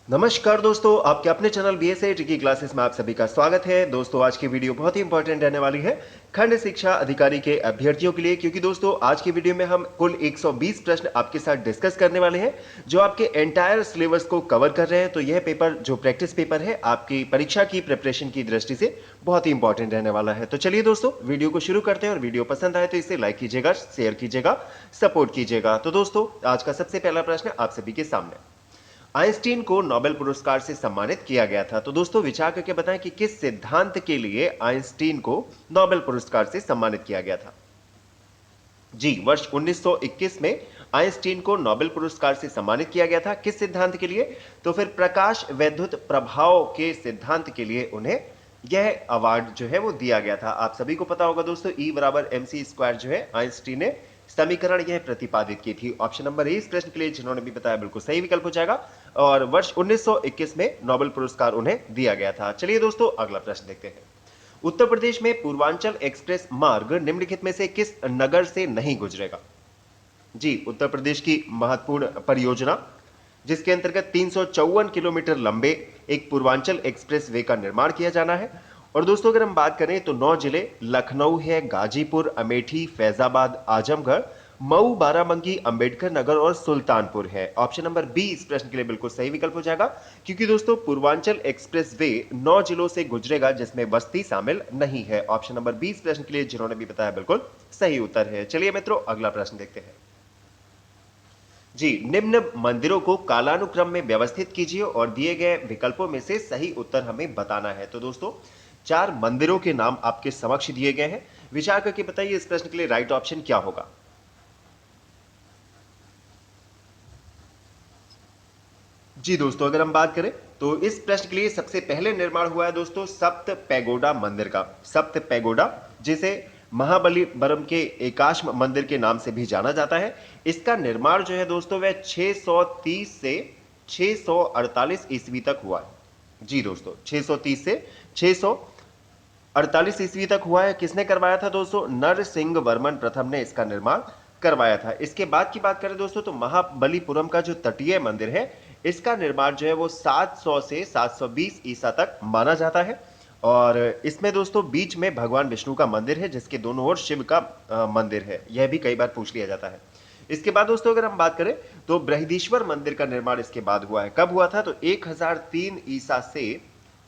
नमस्कार दोस्तों, आपके अपने चैनल बीएसए की क्लासेस में आप सभी का स्वागत है। दोस्तों, आज की वीडियो बहुत ही इंपॉर्टेंट रहने वाली है खंड शिक्षा अधिकारी के अभ्यर्थियों के लिए, क्योंकि दोस्तों आज की वीडियो में हम कुल 120 प्रश्न आपके साथ डिस्कस करने वाले हैं जो आपके एंटायर सिलेबस को कवर कर रहे हैं। तो यह पेपर जो प्रैक्टिस पेपर है आपकी परीक्षा की प्रिपरेशन की दृष्टि से बहुत ही इंपॉर्टेंट रहने वाला है। तो चलिए दोस्तों, वीडियो को शुरू करते हैं और वीडियो पसंद आए तो इसे लाइक कीजिएगा, शेयर कीजिएगा, सपोर्ट कीजिएगा। तो दोस्तों, आज का सबसे पहला प्रश्न आप सभी के सामने, आइंस्टीन को नोबेल पुरस्कार से सम्मानित किया गया था। तो दोस्तों, विचार करके बताएं कि किस सिद्धांत के लिए आइंस्टीन को नोबेल पुरस्कार से सम्मानित किया गया था। जी, वर्ष 1921 में आइंस्टीन को नोबेल पुरस्कार से सम्मानित किया गया था। किस सिद्धांत के लिए? तो फिर प्रकाश वैद्युत प्रभाव के सिद्धांत के लिए उन्हें यह अवार्ड जो है वो दिया गया था। आप सभी को पता होगा दोस्तों, E बराबर mc स्क्वायर जो है आइंस्टीन ने समीकरण यह प्रतिपादित की थी। ऑप्शन नंबर ए इस प्रश्न के लिए जिन्होंने भी बताया बिल्कुल सही विकल्प हो जाएगा और वर्ष 1921 में नोबेल पुरस्कार उन्हें दिया गया था। चलिए दोस्तों, अगला प्रश्न देखते हैं। उत्तर प्रदेश में पूर्वांचल एक्सप्रेस मार्ग निम्नलिखित में से किस नगर से नहीं गुजरेगा? जी, उत्तर प्रदेश की महत्वपूर्ण परियोजना जिसके अंतर्गत 354 किलोमीटर लंबे एक पूर्वांचल एक्सप्रेस वे का निर्माण किया जाना है। और दोस्तों, अगर हम बात करें तो 9 जिले लखनऊ है, गाजीपुर, अमेठी, फैजाबाद, आजमगढ़, मऊ, बाराबंकी, अंबेडकर नगर और सुल्तानपुर है। ऑप्शन नंबर बी इस प्रश्न के लिए बिल्कुल सही विकल्प हो जाएगा, क्योंकि दोस्तों पूर्वांचल एक्सप्रेस वे 9 जिलों से गुजरेगा जिसमें बस्ती शामिल नहीं है। ऑप्शन नंबर बी इस प्रश्न के लिए जिन्होंने भी बताया बिल्कुल सही उत्तर है। चलिए मित्रों, अगला प्रश्न देखते हैं। जी, निम्न मंदिरों को कालानुक्रम में व्यवस्थित कीजिए और दिए गए विकल्पों में से सही उत्तर हमें बताना है। तो दोस्तों, 4 मंदिरों के नाम आपके समक्ष दिए गए हैं। विचार करके बताइए इस प्रश्न के लिए राइट ऑप्शन क्या होगा। जी दोस्तों, अगर हम बात करें तो इस प्रश्न के लिए सबसे पहले निर्माण हुआ है दोस्तों सप्त पैगोडा मंदिर का। सप्त पैगोडा, जिसे महाबलीपुरम के एकाश्म मंदिर के नाम से भी जाना जाता है, इसका निर्माण जो है दोस्तों वह 630 से 648 ईस्वी तक हुआ है। जी दोस्तों, 630 से 648 ईस्वी तक हुआ है। किसने करवाया था दोस्तों? नरसिंह वर्मन प्रथम ने इसका निर्माण करवाया था। इसके बाद की बात करें दोस्तों तो महाबलीपुरम का जो तटीय मंदिर है इसका निर्माण जो है वो 700 से 720 ईसा तक माना जाता है। और इसमें दोस्तों बीच में भगवान विष्णु का मंदिर है जिसके दोनों ओर शिव का मंदिर है। यह भी कई बार पूछ लिया जाता है। इसके बाद दोस्तों अगर हम बात करें तो बृहदीश्वर मंदिर का निर्माण इसके बाद हुआ है। कब हुआ था? तो 1003 ईसा से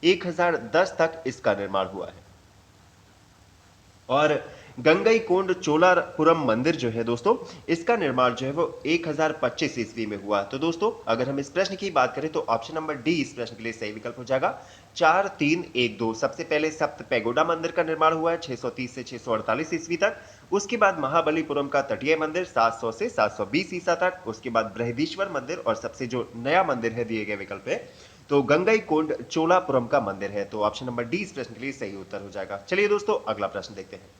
1010 तक इसका निर्माण हुआ है। और गंगईकोंड चोलापुरम मंदिर जो है दोस्तों, इसका निर्माण जो है वो 1025 ईस्वी में हुआ। तो दोस्तों, अगर हम इस प्रश्न की बात करें तो ऑप्शन नंबर डी इस प्रश्न के लिए सही विकल्प हो जाएगा। 4 3 1 2। सबसे पहले सप्त पैगोडा मंदिर का निर्माण हुआ है 630 से 648 ईस्वी तक। उसके बाद महाबलीपुरम का तटीय मंदिर 700 से 720 ईसा तक। उसके बाद बृहदीश्वर मंदिर और सबसे जो नया मंदिर है दिए गए विकल्प है तो गंगईकोंड चोलापुरम का मंदिर है। तो ऑप्शन नंबर डी इस प्रश्न के लिए सही उत्तर हो जाएगा। चलिए दोस्तों, अगला प्रश्न देखते हैं।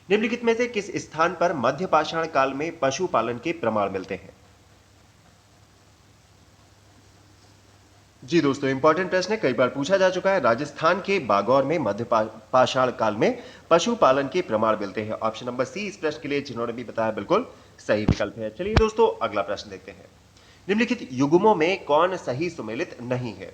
निम्नलिखित में से किस स्थान पर मध्य पाषाण काल में पशुपालन के प्रमाण मिलते हैं? जी दोस्तों, इंपॉर्टेंट प्रश्न है, कई बार पूछा जा चुका है। राजस्थान के बागौर में मध्य पाषाण काल में पशुपालन के प्रमाण मिलते हैं। ऑप्शन नंबर सी इस प्रश्न के लिए जिन्होंने भी बताया बिल्कुल सही विकल्प है। चलिए दोस्तों, अगला प्रश्न देखते हैं। निम्नलिखित युग्मों में कौन सही सुमेलित नहीं है?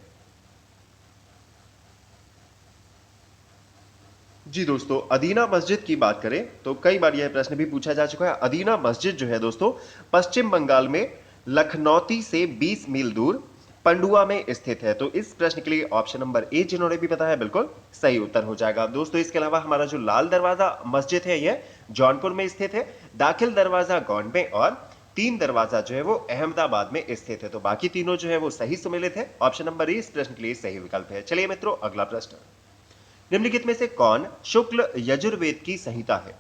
जी दोस्तों, अदीना मस्जिद की बात करें तो कई बार यह प्रश्न भी पूछा जा चुका है। अदीना मस्जिद जो है दोस्तों पश्चिम बंगाल में लखनौती से 20 मील दूर पंडुआ में स्थित है। तो इस प्रश्न के लिए ऑप्शन नंबर ए जिन्होंने भी बताया बिल्कुल सही उत्तर हो जाएगा। दोस्तों, इसके अलावा हमारा जो लाल दरवाजा मस्जिद है यह जौनपुर में स्थित है, दाखिल दरवाजा गौंड में और तीन दरवाजा जो है वो अहमदाबाद में स्थित है। तो बाकी तीनों जो है वो सही सुमेलित है। ऑप्शन नंबर ए इस प्रश्न के लिए सही विकल्प है। चलिए मित्रों, अगला प्रश्न। निम्नलिखित में से कौन शुक्ल यजुर्वेद की संहिता है?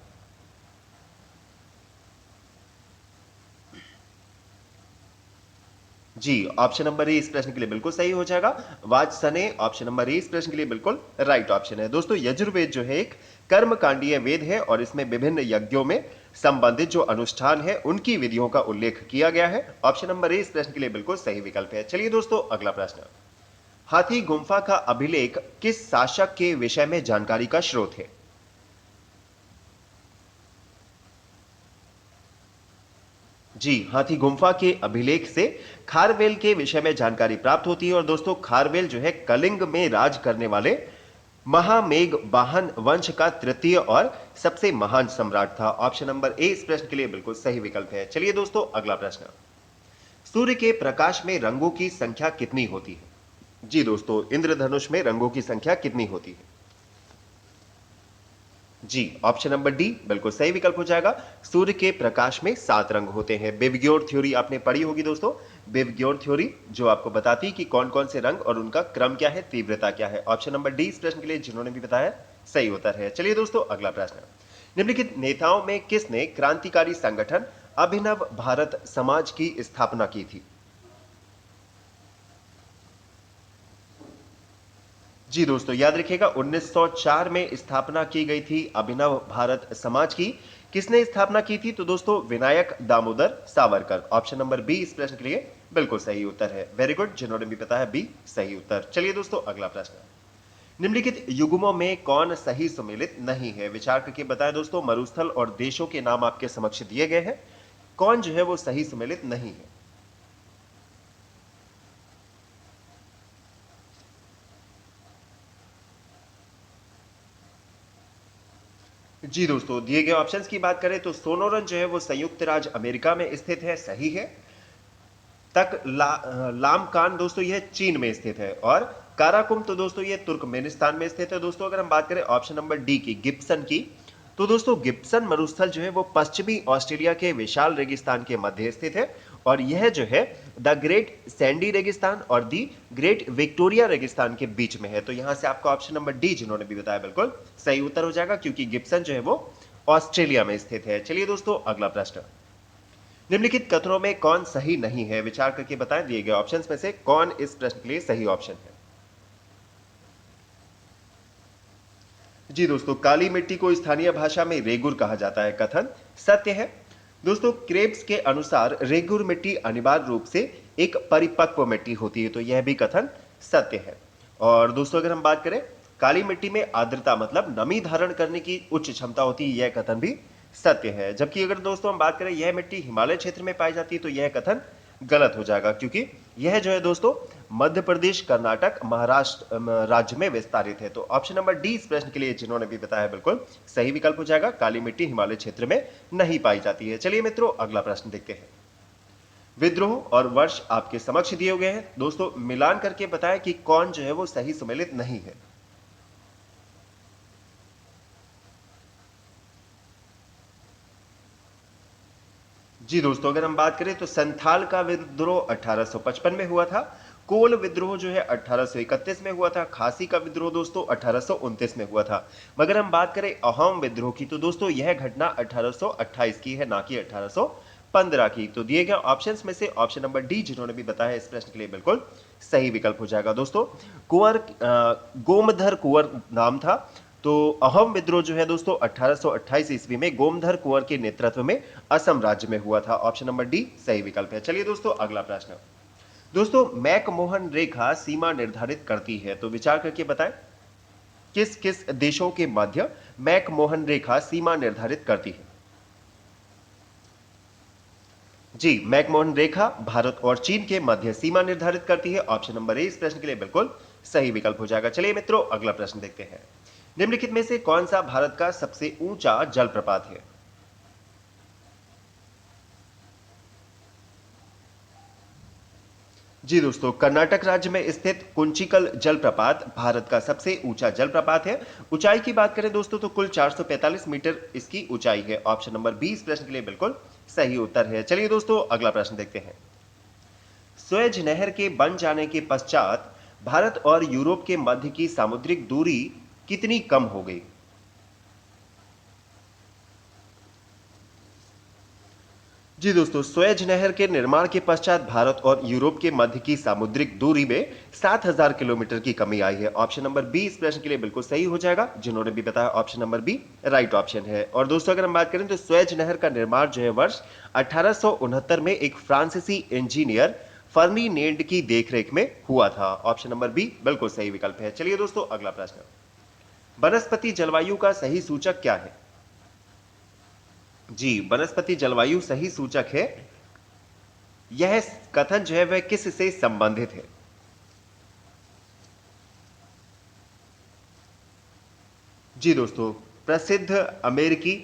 जी, ऑप्शन नंबर ए इस प्रश्न के लिए बिल्कुल सही हो जाएगा। वाजसने ऑप्शन नंबर ए इस प्रश्न के लिए बिल्कुल राइट ऑप्शन है। दोस्तों, यजुर्वेद जो है एक कर्मकांडीय वेद है और इसमें विभिन्न यज्ञों में संबंधित जो अनुष्ठान है उनकी विधियों का उल्लेख किया गया है। ऑप्शन नंबर ए इस प्रश्न के लिए बिल्कुल सही विकल्प है। चलिए दोस्तों, अगला प्रश्न। हाथी गुम्फा का अभिलेख किस शासक के विषय में जानकारी का स्रोत है? जी, हाथी गुम्फा के अभिलेख से खारवेल के विषय में जानकारी प्राप्त होती है। और दोस्तों खारवेल जो है कलिंग में राज करने वाले महामेघ वाहन वंश का तृतीय और सबसे महान सम्राट था। ऑप्शन नंबर ए इस प्रश्न के लिए बिल्कुल सही विकल्प है। चलिए दोस्तों अगला प्रश्न, सूर्य के प्रकाश में रंगों की संख्या कितनी होती है? जी दोस्तों, इंद्रधनुष में रंगों की संख्या कितनी होती है? जी, ऑप्शन नंबर डी बिल्कुल सही विकल्प हो जाएगा। सूर्य के प्रकाश में 7 रंग होते हैं। बेवग्योर थ्योरी आपने पढ़ी होगी दोस्तों। बेवग्योर थ्योरी जो आपको बताती है कि कौन कौन से रंग और उनका क्रम क्या है, तीव्रता क्या है। ऑप्शन नंबर डी इस प्रश्न के लिए जिन्होंने भी बताया सही उत्तर है। चलिए दोस्तों अगला प्रश्न, निम्नलिखित नेताओं में किसने क्रांतिकारी संगठन अभिनव भारत समाज की स्थापना की थी? जी दोस्तों, याद रखिएगा 1904 में स्थापना की गई थी अभिनव भारत समाज की। किसने स्थापना की थी? तो दोस्तों Vinayak Damodar Savarkar. Option number B इस प्रश्न के लिए बिल्कुल सही उत्तर है। वेरी गुड, जिन्होंने भी बताया बी सही उत्तर। चलिए दोस्तों अगला प्रश्न, निम्नलिखित युग्मों में कौन सही सुमेलित नहीं है? विचार करके बताएं दोस्तों। मरुस्थल और देशों के नाम आपके समक्ष दिए गए हैं, कौन जो है वो सही सुमेलित नहीं है? जी दोस्तों, दिए गए ऑप्शंस की बात करें तो सोनोरन जो है वो संयुक्त राज्य अमेरिका में स्थित है, सही है। लामकान दोस्तों यह चीन में स्थित है। और काराकुम तो दोस्तों ये तुर्कमेनिस्तान में स्थित है। दोस्तों अगर हम बात करें ऑप्शन नंबर डी की गिब्सन की, तो दोस्तों गिब्सन मरुस्थल जो है वो पश्चिमी ऑस्ट्रेलिया के विशाल रेगिस्तान के मध्य स्थित है। और यह जो है द ग्रेट सैंडी रेगिस्तान और दी ग्रेट विक्टोरिया रेगिस्तान के बीच में है। तो यहां से आपका ऑप्शन नंबर डी जिन्होंने भी बताया बिल्कुल सही उत्तर हो जाएगा, क्योंकि गिब्सन जो है वो ऑस्ट्रेलिया में स्थित है। चलिए दोस्तों अगला प्रश्न, निम्नलिखित कथनों में कौन सही नहीं है? विचार करके बताएं दिए गए ऑप्शंस में से कौन इस प्रश्न के लिए सही ऑप्शन है। जी दोस्तों, काली मिट्टी को स्थानीय भाषा में रेगुर कहा जाता है, कथन सत्य है। दोस्तों क्रेब्स के अनुसार रेगुर मिट्टी अनिवार्य रूप से एक परिपक्व मिट्टी होती है, तो यह भी कथन सत्य है। और दोस्तों अगर हम बात करें काली मिट्टी में आर्द्रता मतलब नमी धारण करने की उच्च क्षमता होती है, यह कथन भी सत्य है। जबकि अगर दोस्तों हम बात करें यह मिट्टी हिमालय क्षेत्र में पाई जाती है, तो यह कथन गलत हो जाएगा, क्योंकि यह जो है दोस्तों मध्य प्रदेश, कर्नाटक, महाराष्ट्र राज्य में विस्तारित है। तो ऑप्शन नंबर डी इस प्रश्न के लिए जिन्होंने भी बताया बिल्कुल सही विकल्प हो जाएगा। काली मिट्टी हिमालय क्षेत्र में नहीं पाई जाती है। चलिए मित्रों अगला प्रश्न देखते हैं। विद्रोह और वर्ष आपके समक्ष दिए गए हैं। दोस्तों मिलान करके बताएं कि कौन जो है वो सही सुमेलित नहीं है। जी दोस्तों, अगर हम बात करें तो संथाल का विद्रोह 1855 में हुआ था। कोल विद्रोह जो है 1831 में हुआ था। खासी का विद्रोह दोस्तों 1829 में हुआ था। मगर हम बात करें अहोम विद्रोह की, तो दोस्तों यह घटना 1828 की है, ना कि 1815 की। तो दिए गए ऑप्शंस में से ऑप्शन नंबर डी जिन्होंने भी बताया इस प्रश्न के लिए बिल्कुल सही विकल्प हो जाएगा। दोस्तों कुंवर गोमधर कुंवर नाम था। तो अहोम विद्रोह जो है दोस्तों 1828 ईस्वी में गोमधर कुंवर के नेतृत्व में असम राज्य में हुआ था। ऑप्शन नंबर डी सही विकल्प है। चलिए दोस्तों अगला प्रश्न, दोस्तों मैकमोहन रेखा सीमा निर्धारित करती है, तो विचार करके बताएं किस किस देशों के मध्य मैकमोहन रेखा सीमा निर्धारित करती है। जी, मैकमोहन रेखा भारत और चीन के मध्य सीमा निर्धारित करती है। ऑप्शन नंबर ए इस प्रश्न के लिए बिल्कुल सही विकल्प हो जाएगा। चलिए मित्रों अगला प्रश्न देखते हैं। निम्नलिखित में से कौन सा भारत का सबसे ऊंचा जलप्रपात है? जी दोस्तों, कर्नाटक राज्य में स्थित कुंचिकल जलप्रपात भारत का सबसे ऊंचा जलप्रपात है। ऊंचाई की बात करें दोस्तों तो कुल 445 मीटर इसकी ऊंचाई है। ऑप्शन नंबर 20 प्रश्न के लिए बिल्कुल सही उत्तर है। चलिए दोस्तों अगला प्रश्न देखते हैं। सुएज नहर के बन जाने के पश्चात भारत और यूरोप के मध्य की सामुद्रिक दूरी कितनी कम हो गई? जी दोस्तों, सुएज नहर के निर्माण के पश्चात भारत और यूरोप के मध्य की सामुद्रिक दूरी में 7000 किलोमीटर की कमी आई है। ऑप्शन नंबर बी इस प्रश्न के लिए बिल्कुल सही हो जाएगा। जिन्होंने भी बताया option number B right option है। और दोस्तों अगर हम बात करें तो सुएज नहर का निर्माण जो है वर्ष 1869 में एक फ्रांसीसी इंजीनियर फर्डिनेंड की देखरेख में हुआ था। ऑप्शन नंबर बी बिल्कुल सही विकल्प है। चलिए दोस्तों अगला प्रश्न, वनस्पति जलवायु का सही सूचक क्या है? जी, वनस्पति जलवायु सही सूचक है यह कथन जो है वह किस से संबंधित है? जी दोस्तों, प्रसिद्ध अमेरिकी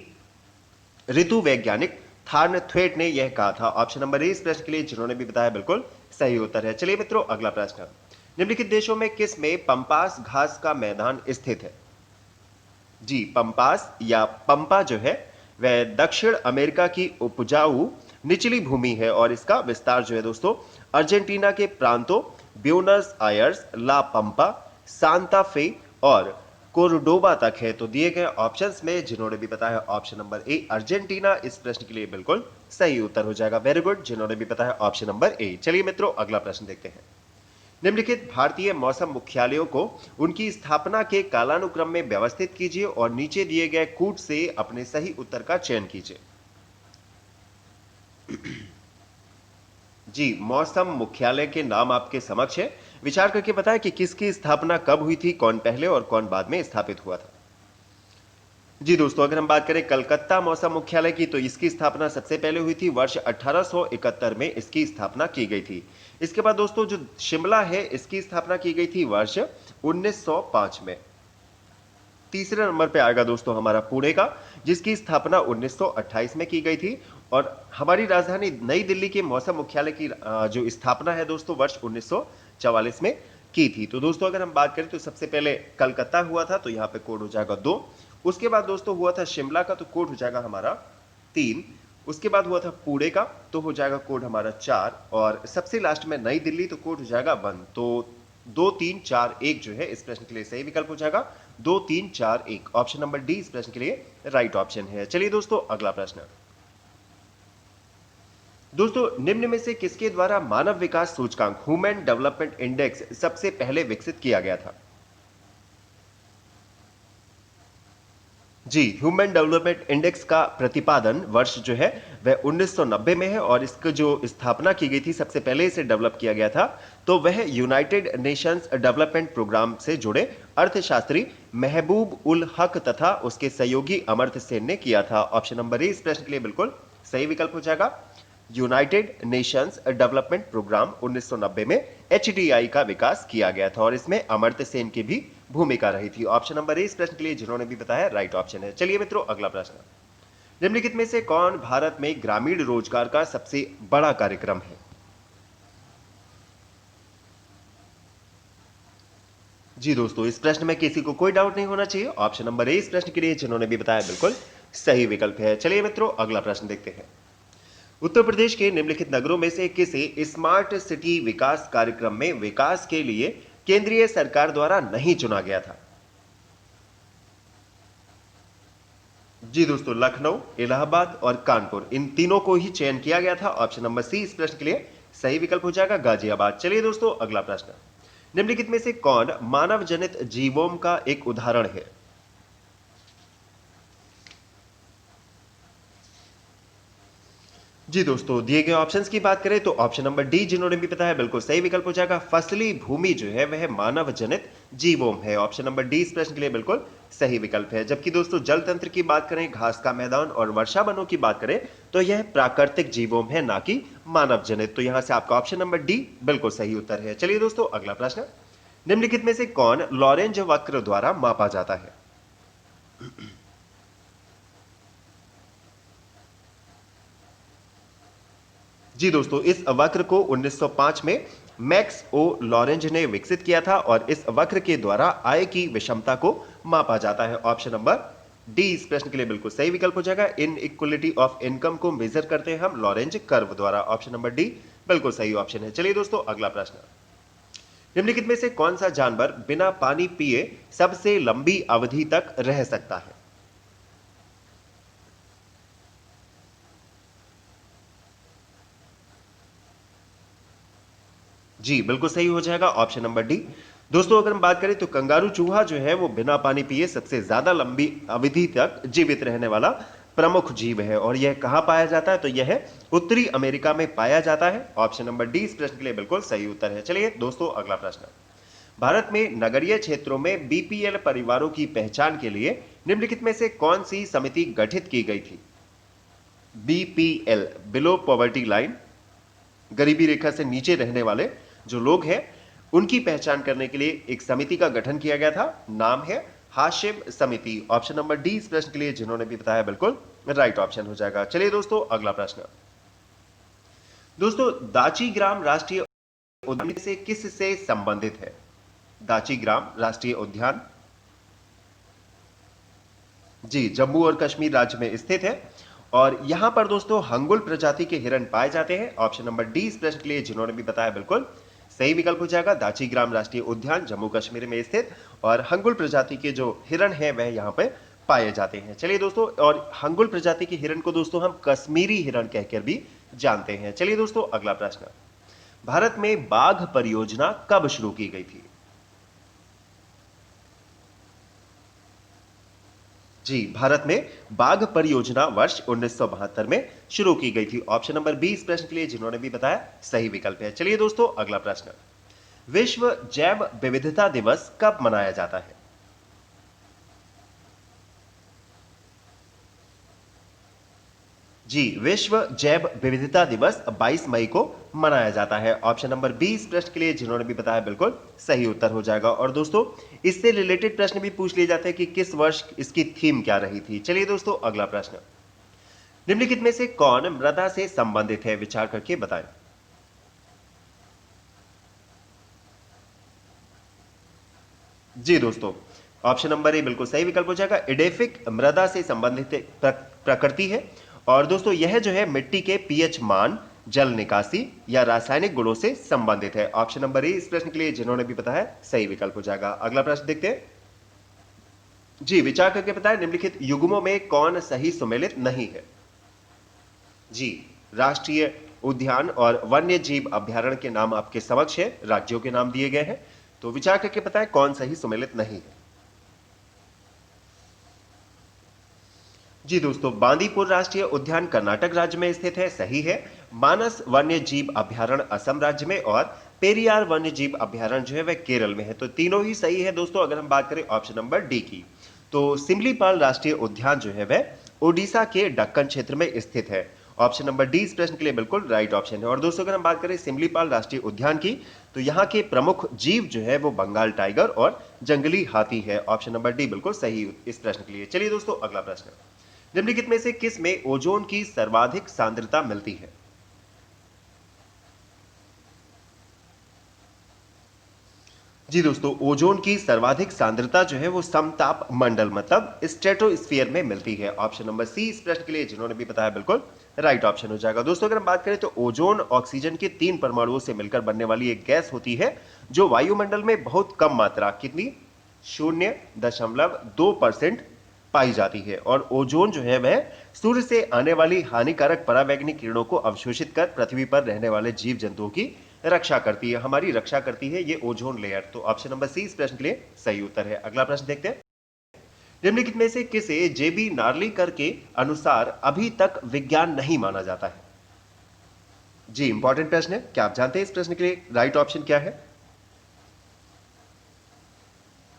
ऋतु वैज्ञानिक थार्न थ्वेट ने यह कहा था। ऑप्शन नंबर ए इस प्रश्न के लिए जिन्होंने भी बताया बिल्कुल सही उत्तर है। चलिए मित्रों, अगला प्रश्न। निम्नलिखित देशों में किस में पंपास घास का मैदान स्थित है? जी, पंपास या पंपा जो है वह दक्षिण अमेरिका की उपजाऊ निचली भूमि है और इसका विस्तार जो है दोस्तों अर्जेंटीना के प्रांतों ब्यूनस आयर्स, ला पंपा, सांता फे और कोर्डोबा तक है। तो दिए गए ऑप्शंस में जिन्होंने भी बताया ऑप्शन नंबर ए अर्जेंटीना इस प्रश्न के लिए बिल्कुल सही उत्तर हो जाएगा। वेरी गुड, जिन्होंने भी बताया ऑप्शन नंबर ए। चलिए मित्रों, अगला प्रश्न देखते हैं। निम्नलिखित भारतीय मौसम मुख्यालयों को उनकी स्थापना के कालानुक्रम में व्यवस्थित कीजिए और नीचे दिए गए कूट से अपने सही उत्तर का चयन कीजिए। जी, मौसम मुख्यालय के नाम आपके समक्ष है। विचार करके बताएं कि किसकी स्थापना कब हुई थी, कौन पहले और कौन बाद में स्थापित हुआ था। जी दोस्तों, अगर हम बात करें कलकत्ता मौसम मुख्यालय की, तो इसकी स्थापना सबसे पहले हुई थी वर्ष 1871 में इसकी स्थापना की गई थी। इसके बाद दोस्तों जो शिमला है इसकी स्थापना की गई थी वर्ष 1905 में। तीसरे नंबर पे आएगा दोस्तों हमारा पुणे का, जिसकी स्थापना 1928 में की गई थी। और हमारी राजधानी नई दिल्ली के मौसम मुख्यालय की जो स्थापना है दोस्तों वर्ष 1944 में की थी। तो दोस्तों अगर हम बात करें तो सबसे पहले कलकत्ता हुआ था, तो यहाँ पे कोड हो जाएगा 2। उसके बाद दोस्तों हुआ था शिमला का, तो कोड हो जाएगा हमारा 3। उसके बाद हुआ था पुणे का, तो हो जाएगा कोड हमारा 4। और सबसे लास्ट में नई दिल्ली, तो कोड हो जाएगा 1। तो 2 3 4 1 जो है इस प्रश्न के लिए सही विकल्प हो जाएगा। 2 3 4 1 ऑप्शन नंबर डी इस प्रश्न के लिए राइट ऑप्शन है। चलिए दोस्तों, अगला प्रश्न। दोस्तों निम्न में से किसके द्वारा मानव विकास सूचकांक ह्यूमन डेवलपमेंट इंडेक्स सबसे पहले विकसित किया गया था? जी, ह्यूमन डेवलपमेंट इंडेक्स का प्रतिपादन वर्ष जो है वह 1990 में है और इसकी जो स्थापना की गई थी सबसे पहले इसे डेवलप किया गया था, तो वह यूनाइटेड नेशंस डेवलपमेंट प्रोग्राम से जुड़े अर्थशास्त्री महबूब उल हक तथा उसके सहयोगी अमर्त्य सेन ने किया था। ऑप्शन नंबर ए इस प्रश्न के लिए बिल्कुल सही विकल्प हो जाएगा। यूनाइटेड नेशंस डेवलपमेंट प्रोग्राम 1990 में एचडीआई का विकास किया गया था और इसमें अमर्त्य सेन की भी भूमिका रही थी। ऑप्शन नंबर ए इस प्रश्न के लिए जिन्होंने भी बताया राइट ऑप्शन है। चलिए मित्रों, अगला प्रश्न। निम्नलिखित में से कौन भारत में ग्रामीण रोजगार का सबसे बड़ा कार्यक्रम है? जी दोस्तों, इस प्रश्न में किसी को कोई डाउट नहीं होना चाहिए। ऑप्शन नंबर ए इस प्रश्न के लिए जिन्होंने भी बताया बिल्कुल सही विकल्प है। चलिए मित्रों, अगला प्रश्न देखते हैं। उत्तर प्रदेश के निम्नलिखित नगरों में से किसे स्मार्ट सिटी विकास कार्यक्रम में विकास के लिए केंद्रीय सरकार द्वारा नहीं चुना गया था? जी दोस्तों, लखनऊ, इलाहाबाद और कानपुर, इन तीनों को ही चयन किया गया था। ऑप्शन नंबर सी इस प्रश्न के लिए सही विकल्प हो जाएगा गाजियाबाद। चलिए दोस्तों, अगला प्रश्न। निम्नलिखित में से कौन मानव जनित जीवोम का एक उदाहरण है? जी दोस्तों, दिए गए ऑप्शंस की बात करें तो ऑप्शन नंबर डी जिन्होंने भी बताया बिल्कुल सही विकल्प हो जाएगा। फसली भूमि जो है वह मानव जनित जीवोम है। ऑप्शन नंबर डी इस प्रश्न के लिए बिल्कुल सही विकल्प है। जबकि दोस्तों जल तंत्र की बात करें, घास का मैदान और वर्षा वनों की बात करें, तो यह प्राकृतिक जीवोम है, ना कि मानव जनित। तो यहां से आपका ऑप्शन नंबर डी बिल्कुल सही उत्तर है। चलिए दोस्तों, अगला प्रश्न। निम्नलिखित में से कौन लॉरेंज वक्र द्वारा मापा जाता है? जी दोस्तों, इस वक्र को 1905 में मैक्स ओ लॉरेंज ने विकसित किया था और इस वक्र के द्वारा आय की विषमता को मापा जाता है। ऑप्शन नंबर डी इस प्रश्न के लिए बिल्कुल सही विकल्प हो जाएगा। इन इक्वलिटी ऑफ इनकम को मेजर करते हैं हम लॉरेंज कर्व द्वारा। ऑप्शन नंबर डी बिल्कुल सही ऑप्शन है। चलिए दोस्तों, अगला प्रश्न। निम्नलिखित में से कौन सा जानवर बिना पानी पिए सबसे लंबी अवधि तक रह सकता है? जी बिल्कुल सही हो जाएगा ऑप्शन नंबर डी। दोस्तों अगर हम बात करें तो कंगारू चूहा जो है वो बिना पानी पिए सबसे ज्यादा लंबी अवधि तक जीवित रहने वाला प्रमुख जीव है और यह कहां पाया जाता है? तो यह उत्तरी अमेरिका में पाया जाता है। ऑप्शन नंबर डी इस प्रश्न के लिए बिल्कुल सही उत्तर है। चलिए दोस्तों, अगला प्रश्न। भारत में नगरीय क्षेत्रों में बीपीएल परिवारों की पहचान के लिए निम्नलिखित में से कौन सी समिति गठित की गई थी? बीपीएल, बिलो पॉवर्टी लाइन, गरीबी रेखा से नीचे रहने वाले जो लोग हैं उनकी पहचान करने के लिए एक समिति का गठन किया गया था। नाम है हाशिम समिति। ऑप्शन नंबर डी इस प्रश्न के लिए जिन्होंने भी बताया बिल्कुल राइट ऑप्शन हो जाएगा। चलिए दोस्तों अगला प्रश्न। दोस्तों दाची ग्राम राष्ट्रीय उद्यान से किस से संबंधित है? दाची ग्राम राष्ट्रीय उद्यान जी जम्मू और कश्मीर राज्य में स्थित है और यहां पर दोस्तों हंगुल प्रजाति के हिरण पाए जाते हैं। ऑप्शन नंबर डी इस प्रश्न के लिए जिन्होंने भी बताया बिल्कुल सही विकल्प हो जाएगा। दाची ग्राम राष्ट्रीय उद्यान जम्मू कश्मीर में स्थित और हंगुल प्रजाति के जो हिरण है वह यहां पे पाए जाते हैं। चलिए दोस्तों, और हंगुल प्रजाति के हिरण को दोस्तों हम कश्मीरी हिरण कहकर भी जानते हैं। चलिए दोस्तों अगला प्रश्न। भारत में बाघ परियोजना कब शुरू की गई थी? जी भारत में बाघ परियोजना वर्ष 1972 में शुरू की गई थी। ऑप्शन नंबर बी इस प्रश्न के लिए जिन्होंने भी बताया सही विकल्प है। चलिए दोस्तों अगला प्रश्न। विश्व जैव विविधता दिवस कब मनाया जाता है? जी विश्व जैव विविधता दिवस 22 मई को मनाया जाता है। ऑप्शन नंबर बी इस प्रश्न के लिए जिन्होंने भी बताया बिल्कुल सही उत्तर हो जाएगा। और दोस्तों इससे रिलेटेड प्रश्न भी पूछ लिए जाते हैं कि किस वर्ष इसकी थीम क्या रही थी। चलिए दोस्तों अगला प्रश्न। निम्नलिखित में से कौन मृदा से संबंधित है? विचार करके बताएं। जी दोस्तों ऑप्शन नंबर ए बिल्कुल सही विकल्प हो जाएगा। एडेफिक मृदा से संबंधित प्रकृति है और दोस्तों यह जो है मिट्टी के पीएच मान, जल निकासी या रासायनिक गुणों से संबंधित है। ऑप्शन नंबर ए इस प्रश्न के लिए जिन्होंने भी बताया सही विकल्प हो जाएगा। अगला प्रश्न देखते हैं। जी विचार करके बताएं निम्नलिखित युग्मों में कौन सही सुमेलित नहीं है? जी राष्ट्रीय उद्यान और वन्य जीव अभ्यारण्य के नाम आपके समक्ष है, राज्यों के नाम दिए गए हैं, तो विचार करके बताएं कौन सही सुमेलित नहीं है। जी दोस्तों बांदीपुर राष्ट्रीय उद्यान कर्नाटक राज्य में स्थित है, सही है। मानस वन्य जीव अभ्यारण्य असम राज्य में और पेरियार वन्य जीव अभ्यारण्य जो है वह केरल में है। तो तीनों ही सही है दोस्तों। अगर हम बात करें ऑप्शन नंबर डी की, तो सिमलीपाल राष्ट्रीय उद्यान जो है वह ओडिशा के दक्कन क्षेत्र में स्थित है। ऑप्शन नंबर डी इस प्रश्न के लिए बिल्कुल राइट ऑप्शन है। और दोस्तों अगर हम बात करें सिमलीपाल राष्ट्रीय उद्यान की, तो यहाँ के प्रमुख जीव जो है वो बंगाल टाइगर और जंगली हाथी है। ऑप्शन नंबर डी बिल्कुल सही इस प्रश्न के लिए। चलिए दोस्तों अगला प्रश्न। निम्नलिखित में से किस में ओजोन की सर्वाधिक सांद्रता मिलती है? जी दोस्तों ओजोन की सर्वाधिक सांद्रता जो है वो समताप मंडल मतलब स्ट्रेटोस्फीयर में मिलती है। ऑप्शन नंबर सी इस प्रश्न के लिए जिन्होंने भी बताया बिल्कुल राइट ऑप्शन हो जाएगा। दोस्तों अगर हम बात करें तो ओजोन ऑक्सीजन के 3 परमाणुओं से मिलकर बनने वाली एक गैस होती है जो वायुमंडल में बहुत कम मात्रा, कितनी, 0.2% पाई जाती है। और ओजोन जो है वह सूर्य से आने वाली हानिकारक पराबैंगनी किरणों को अवशोषित कर पृथ्वी पर रहने वाले जीव जंतुओं की रक्षा करती है, हमारी रक्षा करती है ये ओजोन लेयर। तो ऑप्शन नंबर सी इस प्रश्न के लिए सही उत्तर है। अगला प्रश्न देखते हैं। निम्नलिखित में से किसे जेबी नार्लिकर के अनुसार अभी तक विज्ञान नहीं माना जाता है? जी इंपॉर्टेंट प्रश्न है, क्या आप जानते हैं इस प्रश्न के लिए राइट ऑप्शन क्या है?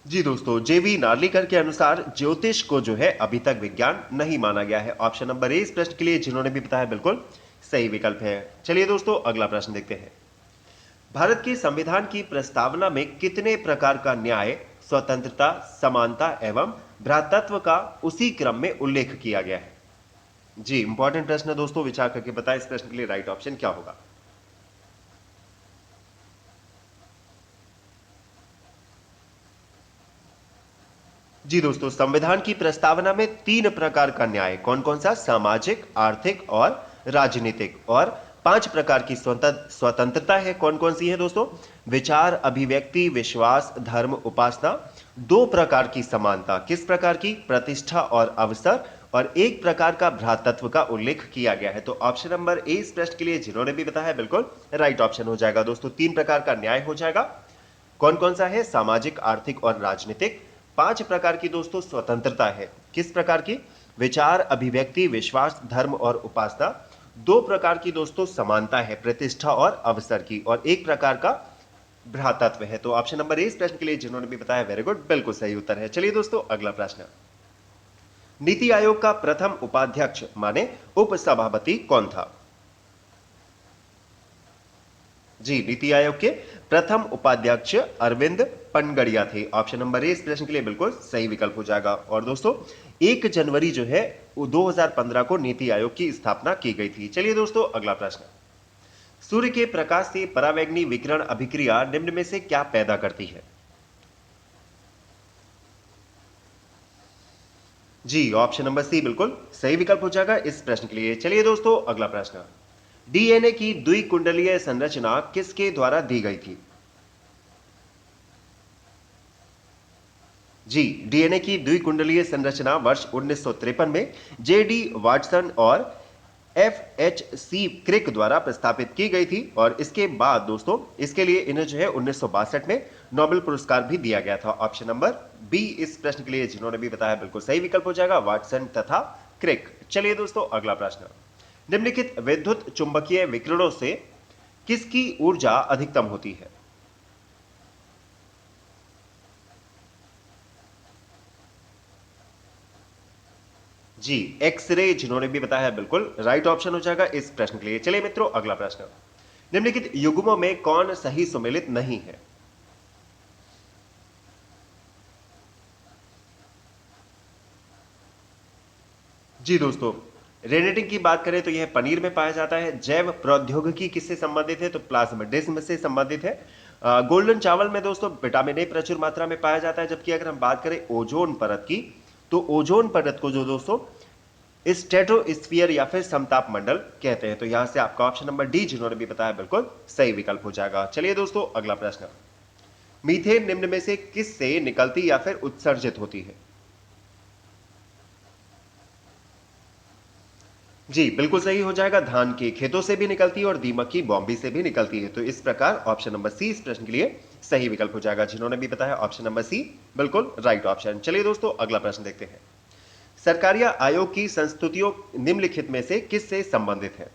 जी दोस्तों जेबी नार्लिकर के अनुसार ज्योतिष को जो है अभी तक विज्ञान नहीं माना गया है। ऑप्शन नंबर ए इस प्रश्न के लिए जिन्होंने भी बताया बिल्कुल सही विकल्प है। चलिए दोस्तों अगला प्रश्न देखते हैं। भारत के संविधान की प्रस्तावना में कितने प्रकार का न्याय, स्वतंत्रता, समानता एवं भ्रातृत्व का उसी क्रम में उल्लेख किया गया है? जी इंपॉर्टेंट प्रश्न है दोस्तों, विचार करके बताएं इस प्रश्न के लिए राइट ऑप्शन क्या होगा? जी दोस्तों संविधान की प्रस्तावना में 3 प्रकार का न्याय, कौन कौन सा, सामाजिक, आर्थिक और राजनीतिक, और 5 प्रकार की स्वतंत्रता है, कौन कौन सी है दोस्तों, विचार, अभिव्यक्ति, विश्वास, धर्म, उपासना, 2 प्रकार की समानता, किस प्रकार की, प्रतिष्ठा और अवसर, और 1 प्रकार का भ्रातृत्व का उल्लेख किया गया है। तो ऑप्शन नंबर ए इस प्रश्न के लिए जिन्होंने भी बताया बिल्कुल राइट ऑप्शन हो जाएगा। दोस्तों 3 प्रकार का न्याय हो जाएगा, कौन कौन सा है, सामाजिक, आर्थिक और राजनीतिक, 5 प्रकार की दोस्तों स्वतंत्रता है, किस प्रकार की, विचार, अभिव्यक्ति, विश्वास, धर्म और उपासना, 2 प्रकार की दोस्तों समानता है, प्रतिष्ठा और अवसर की, और 1 प्रकार का भ्रातृत्व है। तो ऑप्शन नंबर ए इस प्रश्न के लिए जिन्होंने भी बताया वेरी गुड, बिल्कुल सही उत्तर है। चलिए दोस्तों अगला प्रश्न। नीति आयोग का प्रथम उपाध्यक्ष माने उपसभापति कौन था? जी, नीति आयोग के प्रथम उपाध्यक्ष अरविंद पनगड़िया थे। ऑप्शन नंबर ए इस प्रश्न के लिए बिल्कुल सही विकल्प हो जाएगा। और दोस्तों 1 जनवरी जो है वो 2015 को नीति आयोग की स्थापना की गई थी। चलिए दोस्तों अगला प्रश्न। सूर्य के प्रकाश से परावैंगनी विकिरण अभिक्रिया निम्न में से क्या पैदा करती है? जी, ऑप्शन नंबर सी बिल्कुल सही विकल्प हो जाएगा इस प्रश्न के लिए। चलिए दोस्तों अगला प्रश्न। डीएनए की द्विकुंडलीय संरचना किसके द्वारा दी गई थी? जी, डीएनए की द्विकुंडलीय संरचना वर्ष 1953 में जेडी वाटसन और FHC क्रिक द्वारा प्रस्तावित की गई थी। और इसके बाद दोस्तों इसके लिए इन्हें जो है 1962 में नोबेल पुरस्कार भी दिया गया था। ऑप्शन नंबर बी इस प्रश्न के लिए जिन्होंने भी बताया बिल्कुल सही विकल्प हो जाएगा, वाटसन तथा क्रिक। चलिए दोस्तों अगला प्रश्न। निम्नलिखित विद्युत चुंबकीय विकिरणों से किसकी ऊर्जा अधिकतम होती है? जी, एक्सरे जिन्होंने भी बताया है बिल्कुल राइट ऑप्शन हो जाएगा इस प्रश्न के लिए। चलिए मित्रों अगला प्रश्न। निम्नलिखित युग्मों में कौन सही सुमेलित नहीं है? जी दोस्तों, रेनेटिंग की बात करें तो यह पनीर में पाया जाता है। जैव प्रौद्योगिकी किससे संबंधित है? तो प्लाज्मोडेस्म से संबंधित है। गोल्डन चावल में दोस्तों विटामिन ए प्रचुर मात्रा में पाया जाता है। जबकि अगर हम बात करें ओजोन परत की, तो ओजोन परत को जो दोस्तों स्ट्रेटोस्फीयर या फिर समताप मंडल कहते हैं। तो यहां से आपका ऑप्शन नंबर डी जिन्होंने भी बताया बिल्कुल सही विकल्प हो जाएगा। चलिए दोस्तों अगला प्रश्न। मीथेन निम्न में से किस से निकलती या फिर उत्सर्जित होती है? जी बिल्कुल सही हो जाएगा, धान के खेतों से भी निकलती है और दीमक की बॉम्बी से भी निकलती है। तो इस प्रकार ऑप्शन नंबर सी इस प्रश्न के लिए सही विकल्प हो जाएगा। जिन्होंने भी बताया ऑप्शन नंबर सी बिल्कुल राइट ऑप्शन। चलिए दोस्तों अगला प्रश्न देखते हैं। सरकारिया आयोग की संस्तुतियों निम्नलिखित में से किससे संबंधित है?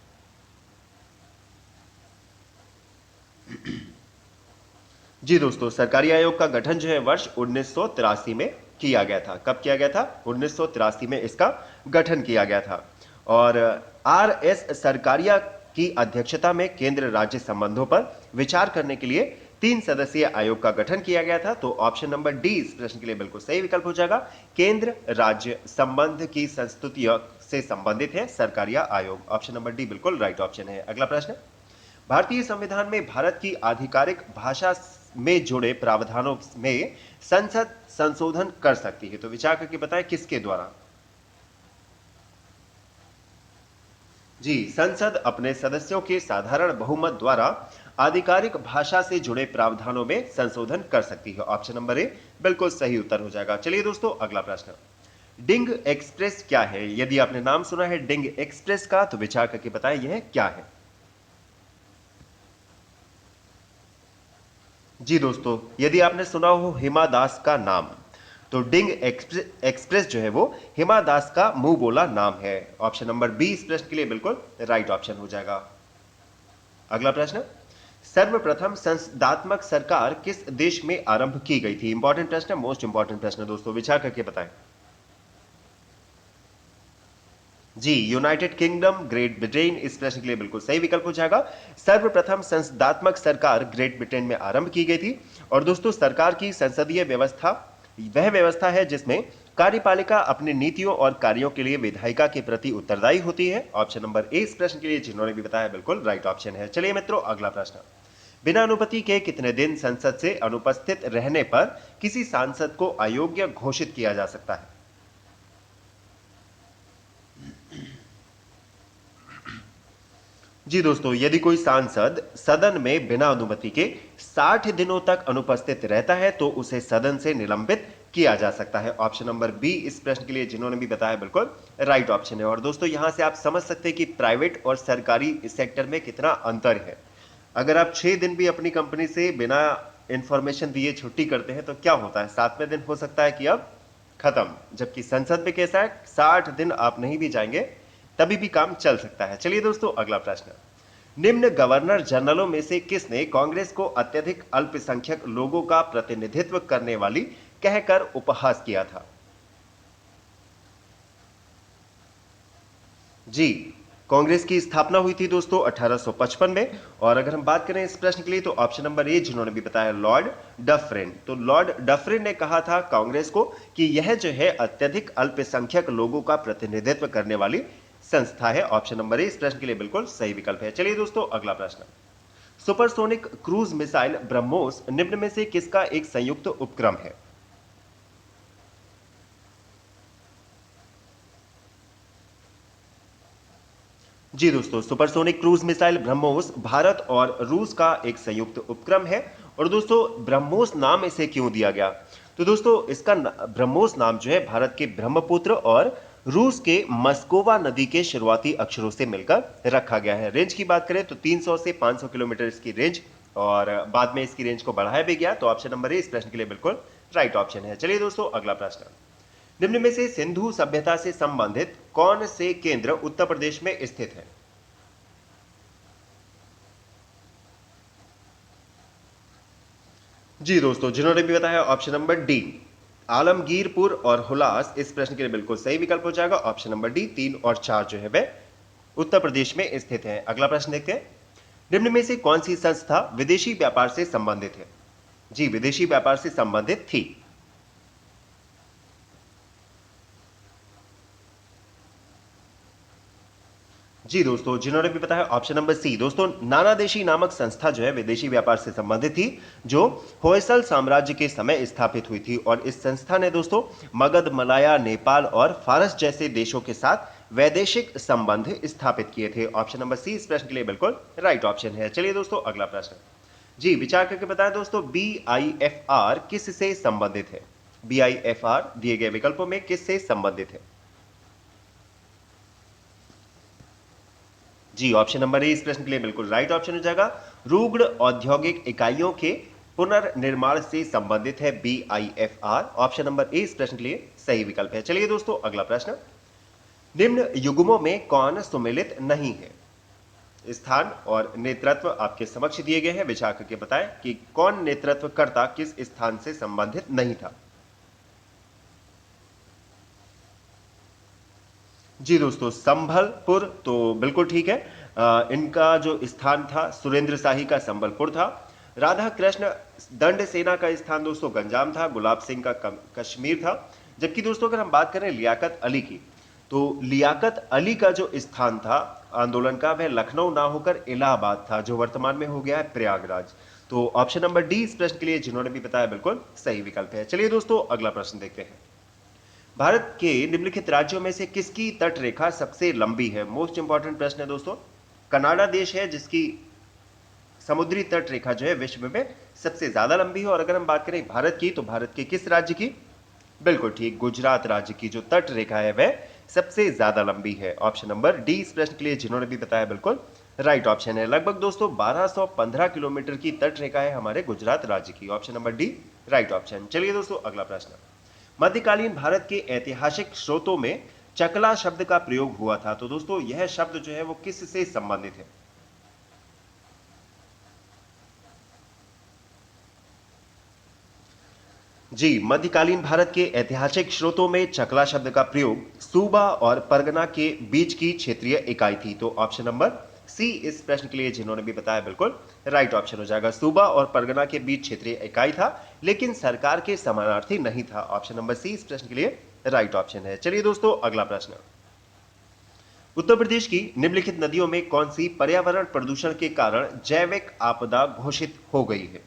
जी दोस्तों, सरकारी आयोग का गठन जो है वर्ष 1983 में किया गया था। कब किया गया था? 1983 में इसका गठन किया गया था। और RS सरकारिया की अध्यक्षता में केंद्र राज्य संबंधों पर विचार करने के लिए 3 सदस्यीय आयोग का गठन किया गया था। तो ऑप्शन नंबर डी इस प्रश्न के लिए बिल्कुल सही विकल्प हो जाएगा। केंद्र राज्य संबंध की संस्तुतियों से संबंधित है सरकारिया आयोग। ऑप्शन नंबर डी बिल्कुल राइट ऑप्शन है। अगला प्रश्न। भारतीय संविधान में भारत की आधिकारिक भाषा में जुड़े प्रावधानों में संसद संशोधन कर सकती है। तो विचार करके बताएं किसके द्वारा? जी, संसद अपने सदस्यों के साधारण बहुमत द्वारा आधिकारिक भाषा से जुड़े प्रावधानों में संशोधन कर सकती है। ऑप्शन नंबर ए बिल्कुल सही उत्तर हो जाएगा। चलिए दोस्तों अगला प्रश्न। डिंग एक्सप्रेस क्या है? यदि आपने नाम सुना है डिंग एक्सप्रेस का तो विचार करके बताएं यह क्या है। जी दोस्तों, यदि आपने सुना हो हिमा दास का नाम, तो डिंग एक्सप्रेस जो है वो हिमा दास का मुंह बोला नाम है। ऑप्शन नंबर बी इस प्रश्न के लिए बिल्कुल राइट ऑप्शन हो जाएगा। अगला प्रश्न। सर्वप्रथम संसदात्मक सरकार किस देश में आरंभ की गई थी? इंपॉर्टेंट प्रश्न, मोस्ट इंपॉर्टेंट प्रश्न दोस्तों, विचार करके बताएं। जी, यूनाइटेड किंगडम, ग्रेट ब्रिटेन इस प्रश्न के लिए बिल्कुल सही विकल्प हो जाएगा। सर्वप्रथम संसदात्मक सरकार ग्रेट ब्रिटेन में आरंभ की गई थी। और दोस्तों सरकार की संसदीय व्यवस्था वह व्यवस्था है जिसमें कार्यपालिका अपनी नीतियों और कार्यों के लिए विधायिका के प्रति उत्तरदायी होती है। ऑप्शन नंबर ए इस प्रश्न के लिए जिन्होंने भी बताया बिल्कुल राइट ऑप्शन है। चलिए मित्रों अगला प्रश्न। बिना अनुमति के कितने दिन संसद से अनुपस्थित रहने पर किसी सांसद को अयोग्य घोषित किया जा सकता है? जी दोस्तों, यदि कोई सांसद सदन में बिना अनुमति के 60 दिनों तक अनुपस्थित रहता है तो उसे सदन से निलंबित किया जा सकता है। ऑप्शन नंबर बी इस प्रश्न के लिए जिन्होंने भी बताया बिल्कुल राइट ऑप्शन है। और दोस्तों यहां से आप समझ सकते हैं कि प्राइवेट और सरकारी सेक्टर में कितना अंतर है। अगर आप 6 दिन भी अपनी कंपनी से बिना इंफॉर्मेशन दिए छुट्टी करते हैं तो क्या होता है, 7वें दिन हो सकता है कि अब खत्म। जबकि संसद में कैसा है, 60 दिन आप नहीं भी जाएंगे तभी भी काम चल सकता है। चलिए दोस्तों अगला प्रश्न। निम्न गवर्नर जनरलों में से किसने कांग्रेस को अत्यधिक अल्पसंख्यक लोगों का प्रतिनिधित्व करने वाली कहकर उपहास किया था? जी, कांग्रेस की स्थापना हुई थी दोस्तों 1855 में। और अगर हम बात करें इस प्रश्न के लिए तो ऑप्शन नंबर ए जिन्होंने भी बताया लॉर्ड डफरिन। तो लॉर्ड डफरिन ने कहा था कांग्रेस को कि यह जो है अत्यधिक अल्पसंख्यक लोगों का प्रतिनिधित्व करने वाली संस्था है। ऑप्शन नंबर ए इस प्रश्न के लिए बिल्कुल सही विकल्प है। चलिए दोस्तों अगला प्रश्न। सुपरसोनिक क्रूज मिसाइल ब्रह्मोस निम्न में से किसका एक संयुक्त उपक्रम है? जी दोस्तों, supersonic cruise missile BrahMos Bharat और रूस का एक संयुक्त उपक्रम है। और दोस्तों ब्रह्मोस नाम इसे क्यों दिया गया? तो दोस्तों इसका ब्रह्मोस नाम जो है भारत के ब्रह्मपुत्र और रूस के मस्कोवा नदी के शुरुआती अक्षरों से मिलकर रखा गया है। रेंज की बात करें तो 300 से 500 किलोमीटर इसकी रेंज, और बाद में इसकी रेंज को बढ़ाया भी गया। तो ऑप्शन नंबर ए इस प्रश्न के लिए बिल्कुल राइट ऑप्शन है। चलिए दोस्तों अगला प्रश्न। निम्न में से सिंधु सभ्यता से संबंधित कौन से केंद्र उत्तर प्रदेश में स्थित है? जी दोस्तों, जिन्होंने भी बताया ऑप्शन नंबर डी आलमगीरपुर और हुलास इस प्रश्न के लिए बिल्कुल सही विकल्प हो जाएगा। ऑप्शन नंबर डी 3 और 4 जो है वह उत्तर प्रदेश में स्थित है। अगला प्रश्न देखते हैं। निम्न में से कौन सी संस्था विदेशी व्यापार से संबंधित है? जी विदेशी व्यापार से संबंधित थी। जी दोस्तों, जिन्होंने भी बताया ऑप्शन नंबर सी। दोस्तों नानादेशी नामक संस्था जो है विदेशी व्यापार से संबंधित थी, जो होयसल साम्राज्य के समय स्थापित हुई थी। और इस संस्था ने दोस्तों मगध, मलाया, नेपाल और फारस जैसे देशों के साथ वैदेशिक संबंध स्थापित किए थे। ऑप्शन नंबर सी इस प्रश्न के लिए बिल्कुल राइट ऑप्शन है। चलिए दोस्तों अगला प्रश्न। जी विचार करके बताएं दोस्तों, BIFR किस से संबंधित है? BIFR दिए गए विकल्पों में किस से संबंधित है? जी ऑप्शन नंबर ए इस प्रश्न के लिए बिल्कुल राइट ऑप्शन हो जाएगा। रुग्ण औद्योगिक इकाइयों के पुनर्निर्माण से संबंधित है BIFR। ऑप्शन नंबर ए इस प्रश्न के लिए सही विकल्प है। चलिए दोस्तों अगला प्रश्न। निम्न युग्मों में कौन सुमेलित नहीं है? स्थान और नेतृत्व आपके समक्ष दिए गए हैं। विचार करके बताएं कि कौन नेतृत्वकर्ता किस स्थान से संबंधित नहीं था। जी दोस्तों, संभलपुर तो बिल्कुल ठीक है। इनका जो स्थान था सुरेंद्र शाही का संबलपुर था। राधा कृष्ण दंड सेना का स्थान दोस्तों गंजाम था। गुलाब सिंह का कश्मीर था। जबकि दोस्तों अगर हम बात करें लियाकत अली की, तो लियाकत अली का जो स्थान था आंदोलन का वह लखनऊ ना होकर इलाहाबाद था, जो वर्तमान में हो गया है प्रयागराज। तो ऑप्शन नंबर डी इस प्रश्न के लिए जिन्होंने भी बताया बिल्कुल सही विकल्प है। चलिए दोस्तों अगला प्रश्न देखते हैं। भारत के निम्नलिखित राज्यों में से किसकी तट रेखा सबसे लंबी है? मोस्ट इंपॉर्टेंट प्रश्न है दोस्तों। कनाडा देश है जिसकी समुद्री तट रेखा जो है विश्व में सबसे ज्यादा लंबी है। और अगर हम बात करें भारत की, तो भारत के किस राज्य की? बिल्कुल ठीक, गुजरात राज्य की जो तट रेखा है वह सबसे ज्यादा लंबी है। ऑप्शन नंबर डी इस प्रश्न के लिए जिन्होंने भी बताया बिल्कुल राइट ऑप्शन है। लगभग दोस्तों 1215 किलोमीटर की तट रेखा है हमारे गुजरात राज्य की। Option number D right option. चलिए दोस्तों अगला प्रश्न। मध्यकालीन भारत के ऐतिहासिक स्रोतों में चकला शब्द का प्रयोग हुआ था। तो दोस्तों यह शब्द जो है वो किस से संबंधित है? जी मध्यकालीन भारत के ऐतिहासिक स्रोतों में चकला शब्द का प्रयोग सूबा और परगना के बीच की क्षेत्रीय इकाई थी। तो ऑप्शन नंबर सी इस प्रश्न के लिए जिन्होंने भी बताया बिल्कुल राइट ऑप्शन हो जाएगा। सूबा और परगना के बीच क्षेत्रीय इकाई था, लेकिन सरकार के समानार्थी नहीं था। ऑप्शन नंबर सी इस प्रश्न के लिए राइट ऑप्शन है। चलिए दोस्तों अगला प्रश्न। उत्तर प्रदेश की निम्नलिखित नदियों में कौन सी पर्यावरण प्रदूषण के कारण जैविक आपदा घोषित हो गई है?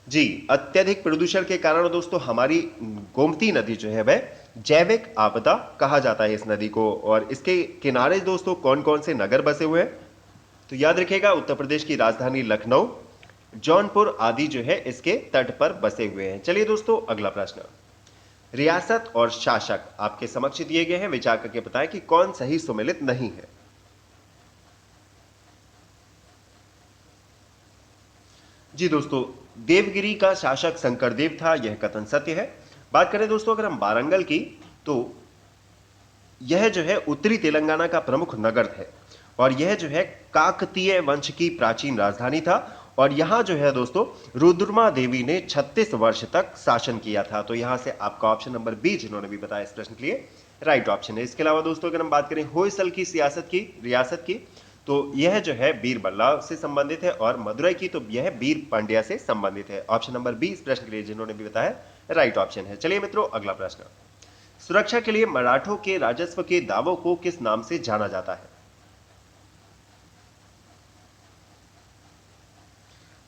जी अत्यधिक प्रदूषण के कारण दोस्तों हमारी गोमती नदी जो है वह जैविक आपदा कहा जाता है इस नदी को। और इसके किनारे दोस्तों कौन कौन से नगर बसे हुए हैं? तो याद रखिएगा उत्तर प्रदेश की राजधानी लखनऊ, जौनपुर आदि जो है इसके तट पर बसे हुए हैं। चलिए दोस्तों अगला प्रश्न। रियासत और शासक आपके समक्ष दिए गए हैं। विचार करके बताएं कि कौन सही सुमेलित नहीं है। जी दोस्तों, देवगिरी का शासक शंकरदेव था, यह कथन सत्य है। बात करें दोस्तों अगर हम वारंगल की, तो यह जो है उत्तरी तेलंगाना का प्रमुख नगर है। और यह जो है काकतीय वंश की प्राचीन राजधानी था। और यहां जो है दोस्तों रुद्रमा देवी ने 36 वर्ष तक शासन किया था। तो यहां से आपका ऑप्शन नंबर बी जिन्होंने भी बताया इस प्रश्न के लिए राइट ऑप्शन है। इसके अलावा दोस्तों अगर हम बात करें होयसल की सियासत की रियासत की, तो यह जो है बीरबल्ला से संबंधित है, और मदुरई की तो यह बीर पांड्या से संबंधित है। ऑप्शन नंबर बी इस प्रश्न के लिए जिन्होंने भी बताया राइट ऑप्शन है। चलिए मित्रों अगला प्रश्न, सुरक्षा के लिए मराठों के राजस्व के दावों को किस नाम से जाना जाता है?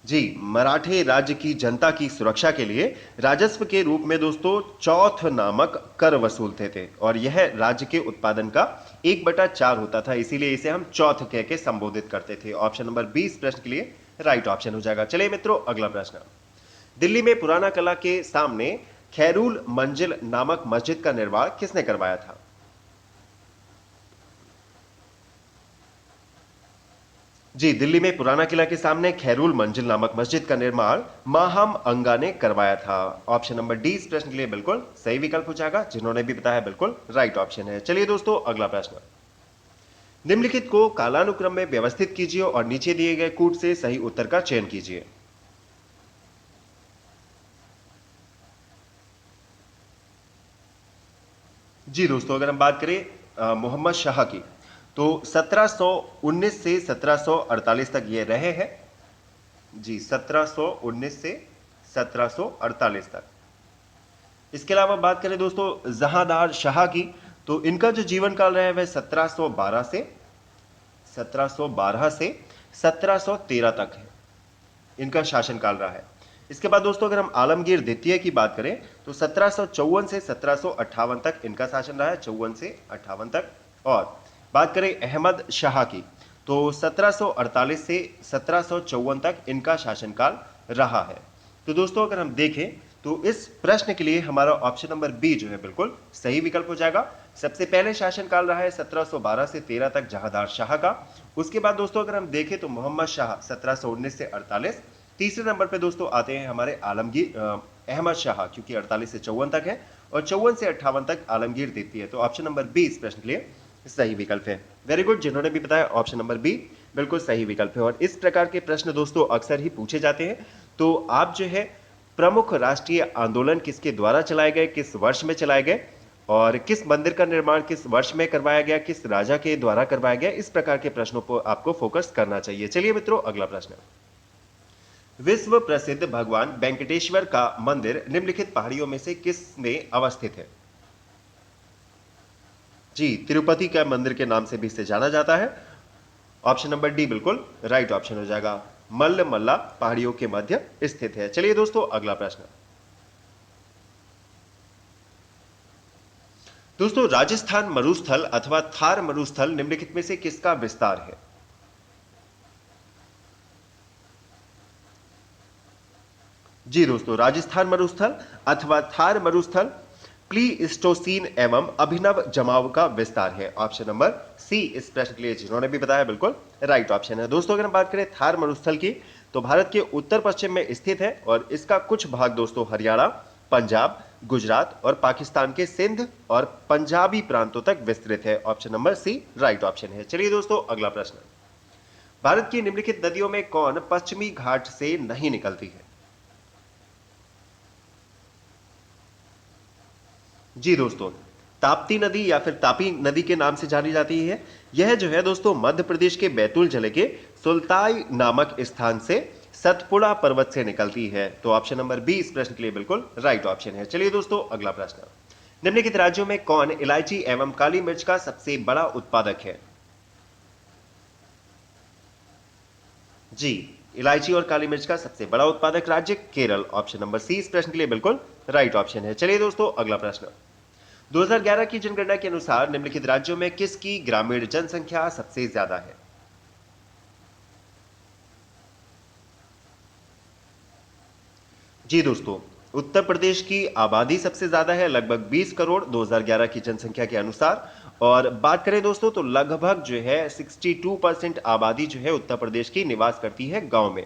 जी, मराठे राज्य की जनता की सुरक्षा के लिए राजस्व के रूप में दोस्तों चौथ नामक कर वसूलते थे, और यह राज्य के उत्पादन का 1/4 होता था, इसीलिए इसे हम चौथ कह के संबोधित करते थे। ऑप्शन नंबर 20 प्रश्न के लिए राइट ऑप्शन हो जाएगा। चलिए मित्रों अगला प्रश्न, दिल्ली में पुराना किला के सामने खैरूल मंजिल नामक मस्जिद का निर्माण किसने करवाया था? जी, दिल्ली में पुराना किला के सामने खैरूल मंजिल नामक मस्जिद का निर्माण माहम अंगा ने करवाया था। ऑप्शन नंबर डी इस प्रश्न के लिए बिल्कुल सही विकल्प हो जाएगा, जिन्होंने भी बताया बिल्कुल राइट ऑप्शन है। चलिए दोस्तों अगला प्रश्न, निम्नलिखित को कालानुक्रम में व्यवस्थित कीजिए और नीचे दिए गए कूट से सही उत्तर का चयन कीजिए। जी दोस्तों अगर हम बात करें मोहम्मद शाह की, तो 1719 से 1748 तक ये रहे हैं। जी, 1719 से 1748 तक। इसके अलावा बात करें दोस्तों जहांदार शाह की, तो इनका जो जीवन काल रहा है वह 1712 से 1713 तक है, इनका शासनकाल रहा है। इसके बाद दोस्तों अगर हम आलमगीर द्वितीय की बात करें, तो 1754 से 1758 तक इनका शासन रहा है, 54 से 58 तक। और बात करें अहमद शाह की, तो 1748 से 1754 तक इनका शासनकाल रहा है। तो दोस्तों अगर हम देखें तो इस प्रश्न के लिए हमारा ऑप्शन नंबर बी जो है बिल्कुल सही विकल्प हो जाएगा। सबसे पहले शासनकाल रहा है 1712 से 13 तक जहांदार शाह का। उसके बाद दोस्तों अगर हम देखें तो मोहम्मद शाह 1719 से 48। तीसरे नंबर पे दोस्तों आते हैं हमारे आलमगीर अहमद शाह, क्योंकि 48 से 54 तक है, और 54 से 58 तक आलमगीर द्वितीय है। तो ऑप्शन नंबर बी इस प्रश्न के लिए सही विकल्प है। वेरी गुड, जिन्होंने भी बताया ऑप्शन नंबर बी बिल्कुल सही विकल्प है। और इस प्रकार के प्रश्न दोस्तों अक्सर ही पूछे जाते हैं। तो आप जो है प्रमुख राष्ट्रीय आंदोलन किसके द्वारा चलाए गए, किस वर्ष में चलाए गए, और किस मंदिर का निर्माण किस वर्ष में करवाया गया, किस राजा के द्वारा करवाया गया, इस प्रकार के प्रश्नों पर आपको फोकस करना चाहिए। चलिए मित्रों अगला प्रश्न, विश्व प्रसिद्ध भगवान वेंकटेश्वर का मंदिर निम्नलिखित पहाड़ियों में से किस में अवस्थित है? जी, तिरुपति के मंदिर के नाम से भी इसे जाना जाता है। ऑप्शन नंबर डी बिल्कुल राइट ऑप्शन हो जाएगा, मल्लमल्ला पहाड़ियों के मध्य स्थित है। चलिए दोस्तों अगला प्रश्न, दोस्तों राजस्थान मरुस्थल अथवा थार मरुस्थल निम्नलिखित में से किसका विस्तार है? जी दोस्तों, राजस्थान मरुस्थल अथवा थार मरुस्थल प्लीस्टोसीन एवं अभिनव जमाव का विस्तार है। ऑप्शन नंबर सी इस प्रश्न के लिए जिन्होंने भी बताया बिल्कुल राइट ऑप्शन है। दोस्तों अगर हम बात करें थार मरुस्थल की, तो भारत के उत्तर पश्चिम में स्थित है, और इसका कुछ भाग दोस्तों हरियाणा, पंजाब, गुजरात और पाकिस्तान के सिंध और पंजाबी प्रांतों तक विस्तृत है। Option number C right option है। चलिए दोस्तों अगला प्रश्न, भारत की निम्नलिखित नदियों में कौन पश्चिमी घाट से नहीं निकलती है? जी दोस्तों, ताप्ती नदी या फिर तापी नदी के नाम से जानी जाती है। यह जो है दोस्तों मध्य प्रदेश के बैतूल जिले के सुल्ताई नामक स्थान से सतपुड़ा पर्वत से निकलती है। तो ऑप्शन नंबर बी इस प्रश्न के लिए बिल्कुल राइट ऑप्शन है। चलिए दोस्तों अगला प्रश्न, निम्नलिखित राज्यों में कौन इलायची एवं काली मिर्च का सबसे बड़ा उत्पादक है? जी, इलायची और काली मिर्च का सबसे बड़ा उत्पादक राज्य केरल। ऑप्शन नंबर सी इस प्रश्न के लिए बिल्कुल राइट ऑप्शन है। चलिए दोस्तों अगला प्रश्न, 2011 की जनगणना के अनुसार निम्नलिखित राज्यों में किसकी ग्रामीण जनसंख्या सबसे ज्यादा है? जी दोस्तों, उत्तर प्रदेश की आबादी सबसे ज्यादा है, लगभग 20 करोड़ 2011 की जनसंख्या के अनुसार। और बात करें दोस्तों तो लगभग जो है 62% आबादी जो है उत्तर प्रदेश की निवास करती है गांव में।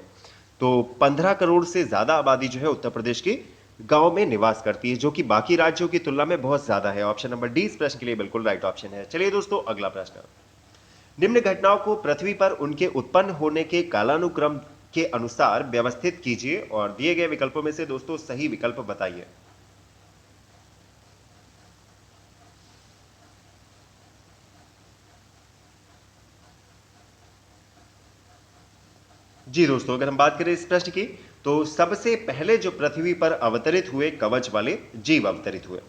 तो 15 करोड़ से ज्यादा आबादी जो है उत्तर प्रदेश की गांव में निवास करती है, जो कि बाकी राज्यों की तुलना में बहुत ज्यादा है। ऑप्शन नंबर डी इस प्रश्न के लिए बिल्कुल राइट ऑप्शन है। चलिए दोस्तों अगला प्रश्न, निम्न घटनाओं को पृथ्वी पर उनके उत्पन्न होने के कालानुक्रम के अनुसार व्यवस्थित कीजिए और दिए गए विकल्पों में से दोस्तों सही विकल्प बताइए। जी दोस्तों, अगर हम बात करें इस प्रश्न की, तो सबसे पहले जो पृथ्वी पर अवतरित हुए कवच वाले जीव अवतरित हुए।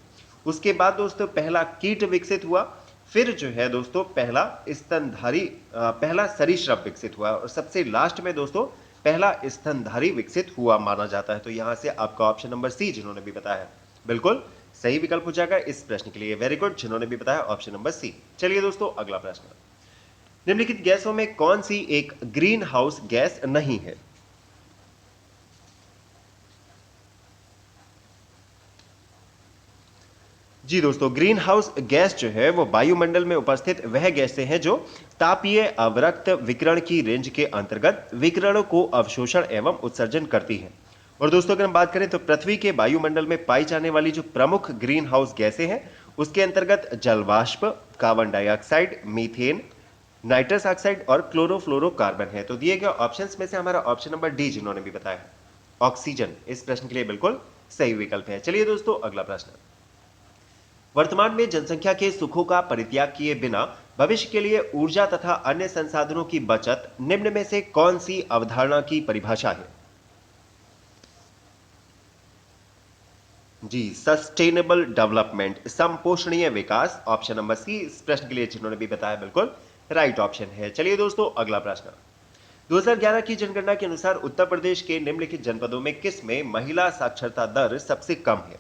उसके बाद दोस्तों पहला कीट विकसित हुआ, फिर जो है दोस्तों पहला स्तनधारी पहला सरीसृप विकसित हुआ और सबसे लास्ट में दोस्तों पहला स्तनधारी विकसित हुआ माना जाता है। तो यहां से आपका ऑप्शन नंबर सी जिन्होंने भी बताया बिल्कुल सही विकल्प हो जाएगा इस प्रश्न के लिए। वेरी गुड, जिन्होंने भी बताया ऑप्शन नंबर सी। चलिए दोस्तों अगला प्रश्न, निम्नलिखित गैसों में कौन सी एक ग्रीन हाउस गैस नहीं है? जी दोस्तों, ग्रीन हाउस गैस जो है वो वायुमंडल में उपस्थित वह गैसें हैं जो तापीय अवरक्त विकिरण की रेंज के अंतर्गत विकिरणों को अवशोषण एवं उत्सर्जन करती हैं। और दोस्तों अगर हम बात करें तो पृथ्वी के वायुमंडल में पाई जाने वाली जो प्रमुख ग्रीन हाउस गैसें हैं उसके अंतर्गत जलवाष्प, carbon dioxide, methane, nitrous oxide और क्लोरोफ्लोरोकार्बन है। तो दिए गए ऑप्शंस में से हमारा ऑप्शन नंबर डी जिन्होंने भी बताया है ऑक्सीजन इस प्रश्न के लिए बिल्कुल सही विकल्प है। चलिए दोस्तों अगला प्रश्न, वर्तमान में जनसंख्या के सुखों का परित्याग किए बिना भविष्य के लिए ऊर्जा तथा अन्य संसाधनों की बचत निम्न में से कौन सी अवधारणा की परिभाषा है? जी, सस्टेनेबल डेवलपमेंट, संपोषणीय विकास, ऑप्शन नंबर सी इस प्रश्न के लिए जिन्होंने भी बताया बिल्कुल राइट ऑप्शन है। चलिए दोस्तों अगला प्रश्न, 2011 की जनगणना के अनुसार उत्तर प्रदेश के निम्नलिखित जनपदों में किस में महिला साक्षरता दर सबसे कम है?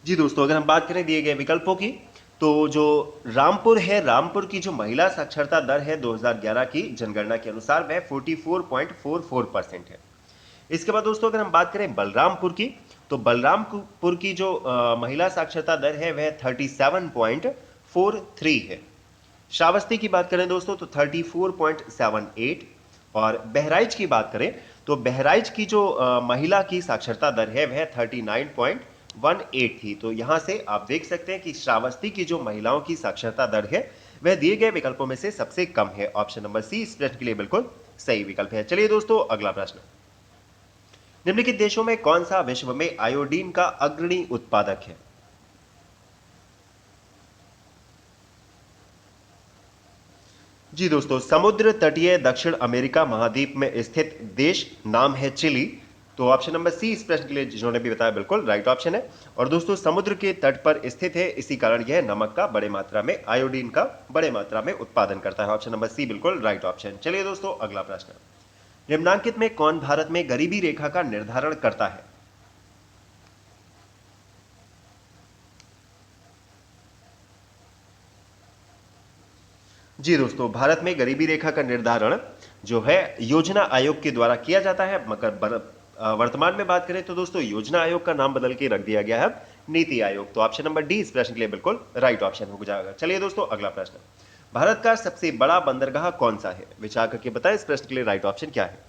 जी दोस्तों, अगर हम बात करें दिए गए विकल्पों की, तो जो रामपुर है, रामपुर की जो महिला साक्षरता दर है 2011 की जनगणना के अनुसार वह 44.44% है। इसके बाद दोस्तों अगर हम बात करें बलरामपुर की, तो बलरामपुर की जो महिला साक्षरता दर है वह 37.43 है। श्रावस्ती की बात करें दोस्तों तो 34.78 और बहराइच की बात करें तो बहराइच की जो महिला की साक्षरता दर है वह 39.18 थी। तो यहां से आप देख सकते हैं कि श्रावस्ती की जो महिलाओं की साक्षरता दर है वह दिए गए विकल्पों में से सबसे कम है। ऑप्शन नंबर सी इस प्रश्न के लिए बिल्कुल सही विकल्प है। चलिए दोस्तों अगला प्रश्न, निम्नलिखित देशों में कौन सा विश्व में आयोडीन का अग्रणी उत्पादक है? जी दोस्तों, समुद्र तटीय दक्षिण अमेरिका महाद्वीप में स्थित देश नाम है चिली। तो ऑप्शन नंबर सी इस प्रश्न के लिए जिन्होंने भी बताया बिल्कुल राइट ऑप्शन है। और दोस्तों समुद्र के तट पर स्थित है, इसी कारण यह नमक का बड़े मात्रा में, आयोडीन का बड़े मात्रा में उत्पादन करता है। ऑप्शन नंबर सी बिल्कुल राइट ऑप्शन। चलिए दोस्तों अगला प्रश्न, निम्नांकित में कौन भारत में गरीबी रेखा का निर्धारण करता है? जी दोस्तों, भारत में गरीबी रेखा का निर्धारण जो है योजना आयोग के द्वारा किया जाता है, मगर वर्तमान में बात करें तो दोस्तों योजना आयोग का नाम बदल के रख दिया गया है नीति आयोग। तो ऑप्शन नंबर डी इस प्रश्न के लिए बिल्कुल राइट ऑप्शन हो जाएगा। चलिए दोस्तों अगला प्रश्न, भारत का सबसे बड़ा बंदरगाह कौन सा है? विचार करके बताएं इस प्रश्न के लिए राइट ऑप्शन क्या है।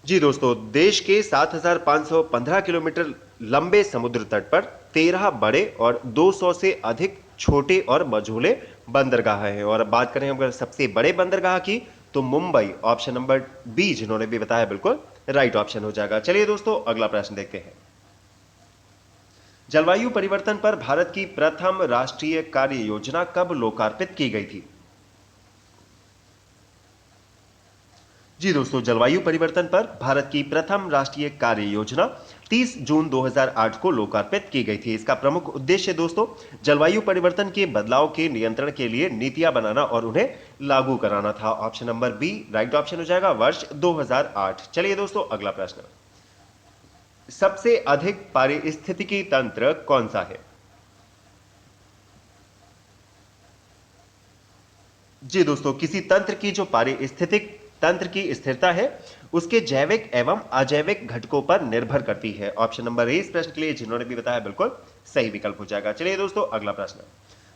जी दोस्तों, देश के 7,515 किलोमीटर लंबे समुद्र तट पर 13 बड़े और 200 से अधिक छोटे और मझोले बंदरगाह हैं। और अब बात करें अगर सबसे बड़े बंदरगाह की, तो मुंबई ऑप्शन नंबर बी जिन्होंने भी बताया बिल्कुल राइट ऑप्शन हो जाएगा। चलिए दोस्तों अगला प्रश्न देखते हैं, जलवायु परिवर्तन पर भारत की प्रथम राष्ट्रीय कार्य योजना कब लोकार्पित की गई थी? जी दोस्तों, जलवायु परिवर्तन पर भारत की प्रथम राष्ट्रीय कार्य योजना 30 जून 2008 को लोकार्पित की गई थी। इसका प्रमुख उद्देश्य दोस्तों जलवायु परिवर्तन के बदलाव के नियंत्रण के लिए नीतियां बनाना और उन्हें लागू कराना था। Option number B right option हो जाएगा, वर्ष 2008। चलिए दोस्तों अगला प्रश्न, सबसे अधिक पारिस्थितिकी तंत्र कौन सा है? जी दोस्तों, किसी तंत्र की जो पारिस्थितिक तंत्र की स्थिरता है उसके जैविक एवं अजैविक घटकों पर निर्भर करती है। ऑप्शन नंबर ए इस प्रश्न के लिए जिन्होंने भी बताया बिल्कुल सही विकल्प हो जाएगा। चलिए दोस्तों अगला प्रश्न,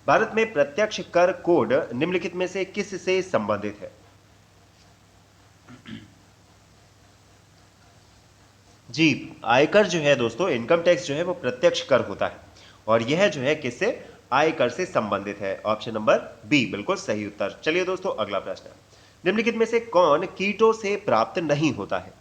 भारत में प्रत्यक्ष कर कोड निम्नलिखित में से किस से संबंधित है? जी, आयकर जो है दोस्तों, इनकम टैक्स जो है वो प्रत्यक्ष कर होता है और यह जो है किससे, आयकर से संबंधित है। ऑप्शन नंबर बी बिल्कुल सही उत्तर। चलिए दोस्तों अगला प्रश्न, निम्नलिखित में से कौन कीटों से प्राप्त नहीं होता है?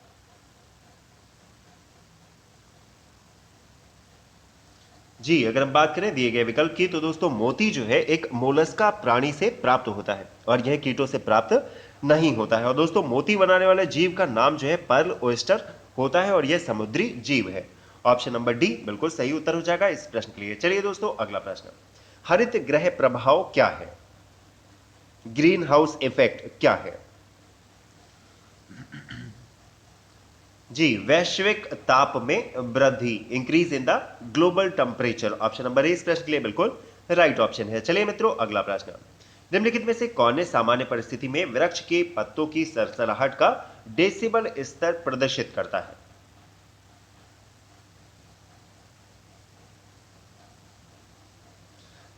जी, अगर हम बात करें दिए गए विकल्प की तो दोस्तों मोती जो है एक मोलस्का प्राणी से प्राप्त होता है और यह कीटों से प्राप्त नहीं होता है। और दोस्तों मोती बनाने वाले जीव का नाम जो है पर्ल ओयस्टर होता है और यह समुद्री जीव है। ऑप्शन नंबर डी बिल्कुल सही उत्तर हो जाएगा इस प्रश्न के लिए। चलिए दोस्तों अगला प्रश्न, हरित ग्रह प्रभाव क्या है? ग्रीन हाउस इफेक्ट क्या है? जी, वैश्विक ताप में वृद्धि, increase in the global temperature. Option number A इस प्रश्न के लिए बिल्कुल राइट ऑप्शन है। चलिए मित्रों अगला प्रश्न, निम्नलिखित में से कौन ने सामान्य परिस्थिति में वृक्ष के पत्तों की सरसराहट का डेसिबल स्तर प्रदर्शित करता है?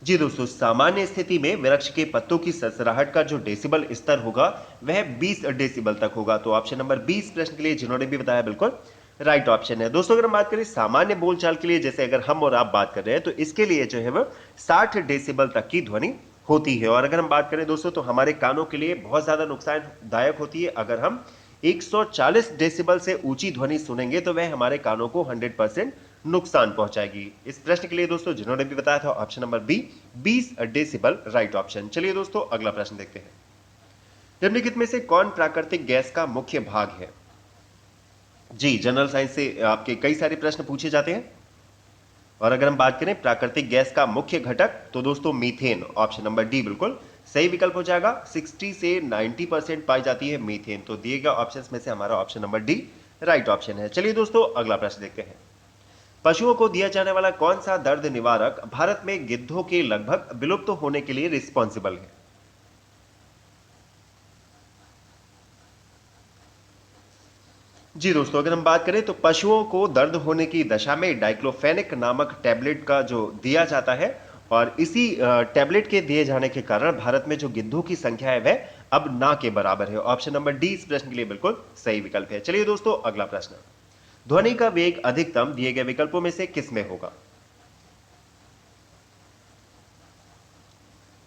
जी दोस्तों, सामान्य स्थिति में वृक्ष के पत्तों की सरसराहट का जो डेसिबल स्तर होगा वह 20 डेसिबल तक होगा। तो ऑप्शन नंबर 20 प्रश्न के लिए जिन्होंने भी बताया बिल्कुल राइट ऑप्शन है। दोस्तों अगर हम बात करें सामान्य बोलचाल के लिए, जैसे अगर हम और आप बात कर रहे हैं तो इसके लिए जो है वह 60 डेसिबल तक की ध्वनि होती है। और अगर हम बात करें दोस्तों तो हमारे कानों के लिए बहुत ज्यादा नुकसानदायक होती है। अगर हम 140 डेसिबल से ऊंची ध्वनि सुनेंगे तो वह हमारे कानों को 100% नुकसान पहुंचाएगी। इस प्रश्न के लिए दोस्तों जिन्होंने भी बताया था option number B 20 decibel right option. चलिए दोस्तों अगला प्रश्न देखते हैं, निम्नलिखित में से कौन प्राकृतिक गैस का मुख्य भाग है? जी, जनरल साइंस से आपके कई सारे प्रश्न पूछे जाते हैं और अगर हम बात करें प्राकृतिक गैस का मुख्य घटक तो दोस्तों मीथेन। ऑप्शन नंबर डी बिल्कुल सही विकल्प हो जाएगा। 60 से 90% पाई जाती है मीथेन। तो दिए गए ऑप्शंस में से हमारा option number D right option है। चलिए दोस्तों अगला प्रश्न देखते हैं, पशुओं को दिया जाने वाला कौन सा दर्द निवारक भारत में गिद्धों के लगभग विलुप्त होने के लिए रिस्पॉन्सिबल है? जी दोस्तों, अगर हम बात करें तो पशुओं को दर्द होने की दशा में डाइक्लोफेनिक नामक टैबलेट का जो दिया जाता है और इसी टैबलेट के दिए जाने के कारण भारत में जो गिद्धों की संख्या है वह अब ना के बराबर है। ऑप्शन नंबर डी इस प्रश्न के लिए बिल्कुल सही विकल्प है। चलिए दोस्तों अगला प्रश्न, ध्वनि का वेग अधिकतम दिए गए विकल्पों में से किस में होगा?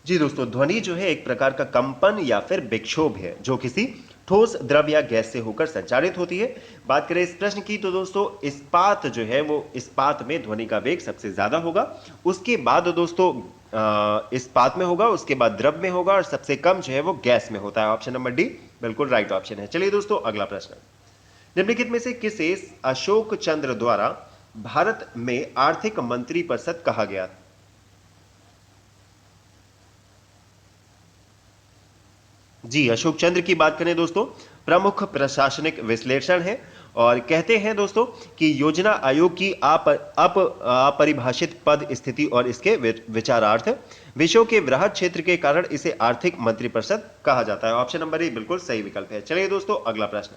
जी दोस्तों, ध्वनि जो है एक प्रकार का कंपन या फिर विक्षोभ है जो किसी ठोस द्रव या गैस से होकर संचारित होती है। बात करें इस प्रश्न की तो दोस्तों इस्पात जो है वो इस्पात में ध्वनि का वेग सबसे ज्यादा होगा, उसके बाद दोस्तों इस्पात में होगा, उसके बाद द्रव में होगा और सबसे कम जो है वो गैस में होता है। ऑप्शन नंबर डी बिल्कुल राइट ऑप्शन है। चलिए दोस्तों अगला प्रश्न, निम्नलिखित में से किसे अशोक चंद्र द्वारा भारत में आर्थिक मंत्री परिषद कहा गया? जी, अशोक चंद्र की बात करें दोस्तों, प्रमुख प्रशासनिक विश्लेषण है और कहते हैं दोस्तों कि योजना आयोग की अपरिभाषित पद स्थिति और इसके विचारार्थ विषयों के वृहद क्षेत्र के कारण इसे आर्थिक मंत्रिपरिषद कहा जाता है। ऑप्शन नंबर ए बिल्कुल सही विकल्प है। चलिए दोस्तों अगला प्रश्न,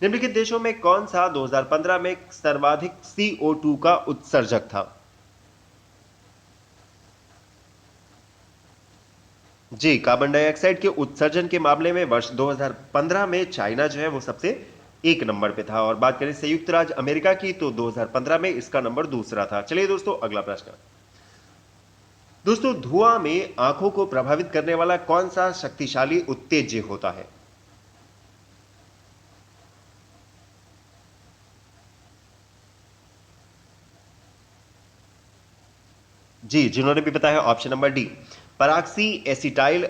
निम्नलिखित देशों में कौन सा 2015 में सर्वाधिक CO2 का उत्सर्जक था? जी, कार्बन डाइऑक्साइड के उत्सर्जन के मामले में वर्ष 2015 में चाइना जो है वो सबसे एक नंबर पे था और बात करें संयुक्त राज्य अमेरिका की तो 2015 में इसका नंबर दूसरा था। चलिए दोस्तों अगला प्रश्न, दोस्तों धुआं में आंखों को प्रभावित करने वाला कौन सा शक्तिशाली उत्तेज्य होता है? जी, जिन्होंने भी बताया option number D peroxy acetyl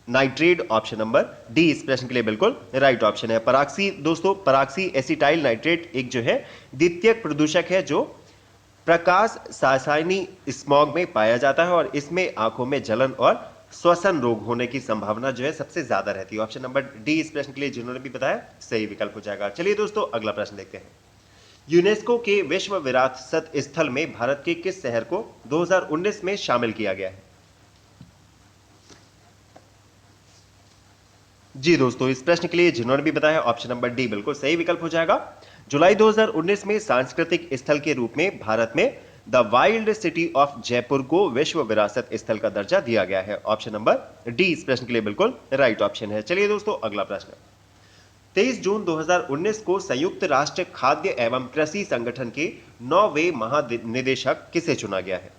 nitrate. Option number D इस प्रश्न के लिए बिल्कुल राइट ऑप्शन है। पराक्सी दोस्तों, पराक्सी एसिटाइल नाइट्रेट एक जो है द्वितीयक प्रदूषक है जो प्रकाश सासायनी स्मॉग में पाया जाता है और इसमें आंखों में जलन और श्वसन रोग होने की संभावना जो है सबसे ज्यादा रहती है। ऑप्शन नंबर डी इस प्रश्न के लिए जिन्होंने भी बताया सही विकल्प हो जाएगा। चलिए दोस्तों अगला प्रश्न देखते हैं, यूनेस्को के विश्व विरासत स्थल में भारत के किस शहर को 2019 में शामिल किया गया है? जी दोस्तों, इस प्रश्न के लिए जिन्होंने भी बताया ऑप्शन नंबर डी बिल्कुल सही विकल्प हो जाएगा। जुलाई 2019 में सांस्कृतिक स्थल के रूप में भारत में the wild city of Jaipur को विश्व विरासत स्थल का दर्जा दिया गया है। ऑप्शन नंबर डी इस प्रश्न के लिए बिल्कुल राइट ऑप्शन है। चलिए दोस्तों अगला प्रश्न, 23 जून 2019 को संयुक्त राष्ट्र खाद्य एवं कृषि संगठन के 9वें महानिदेशक किसे चुना गया है?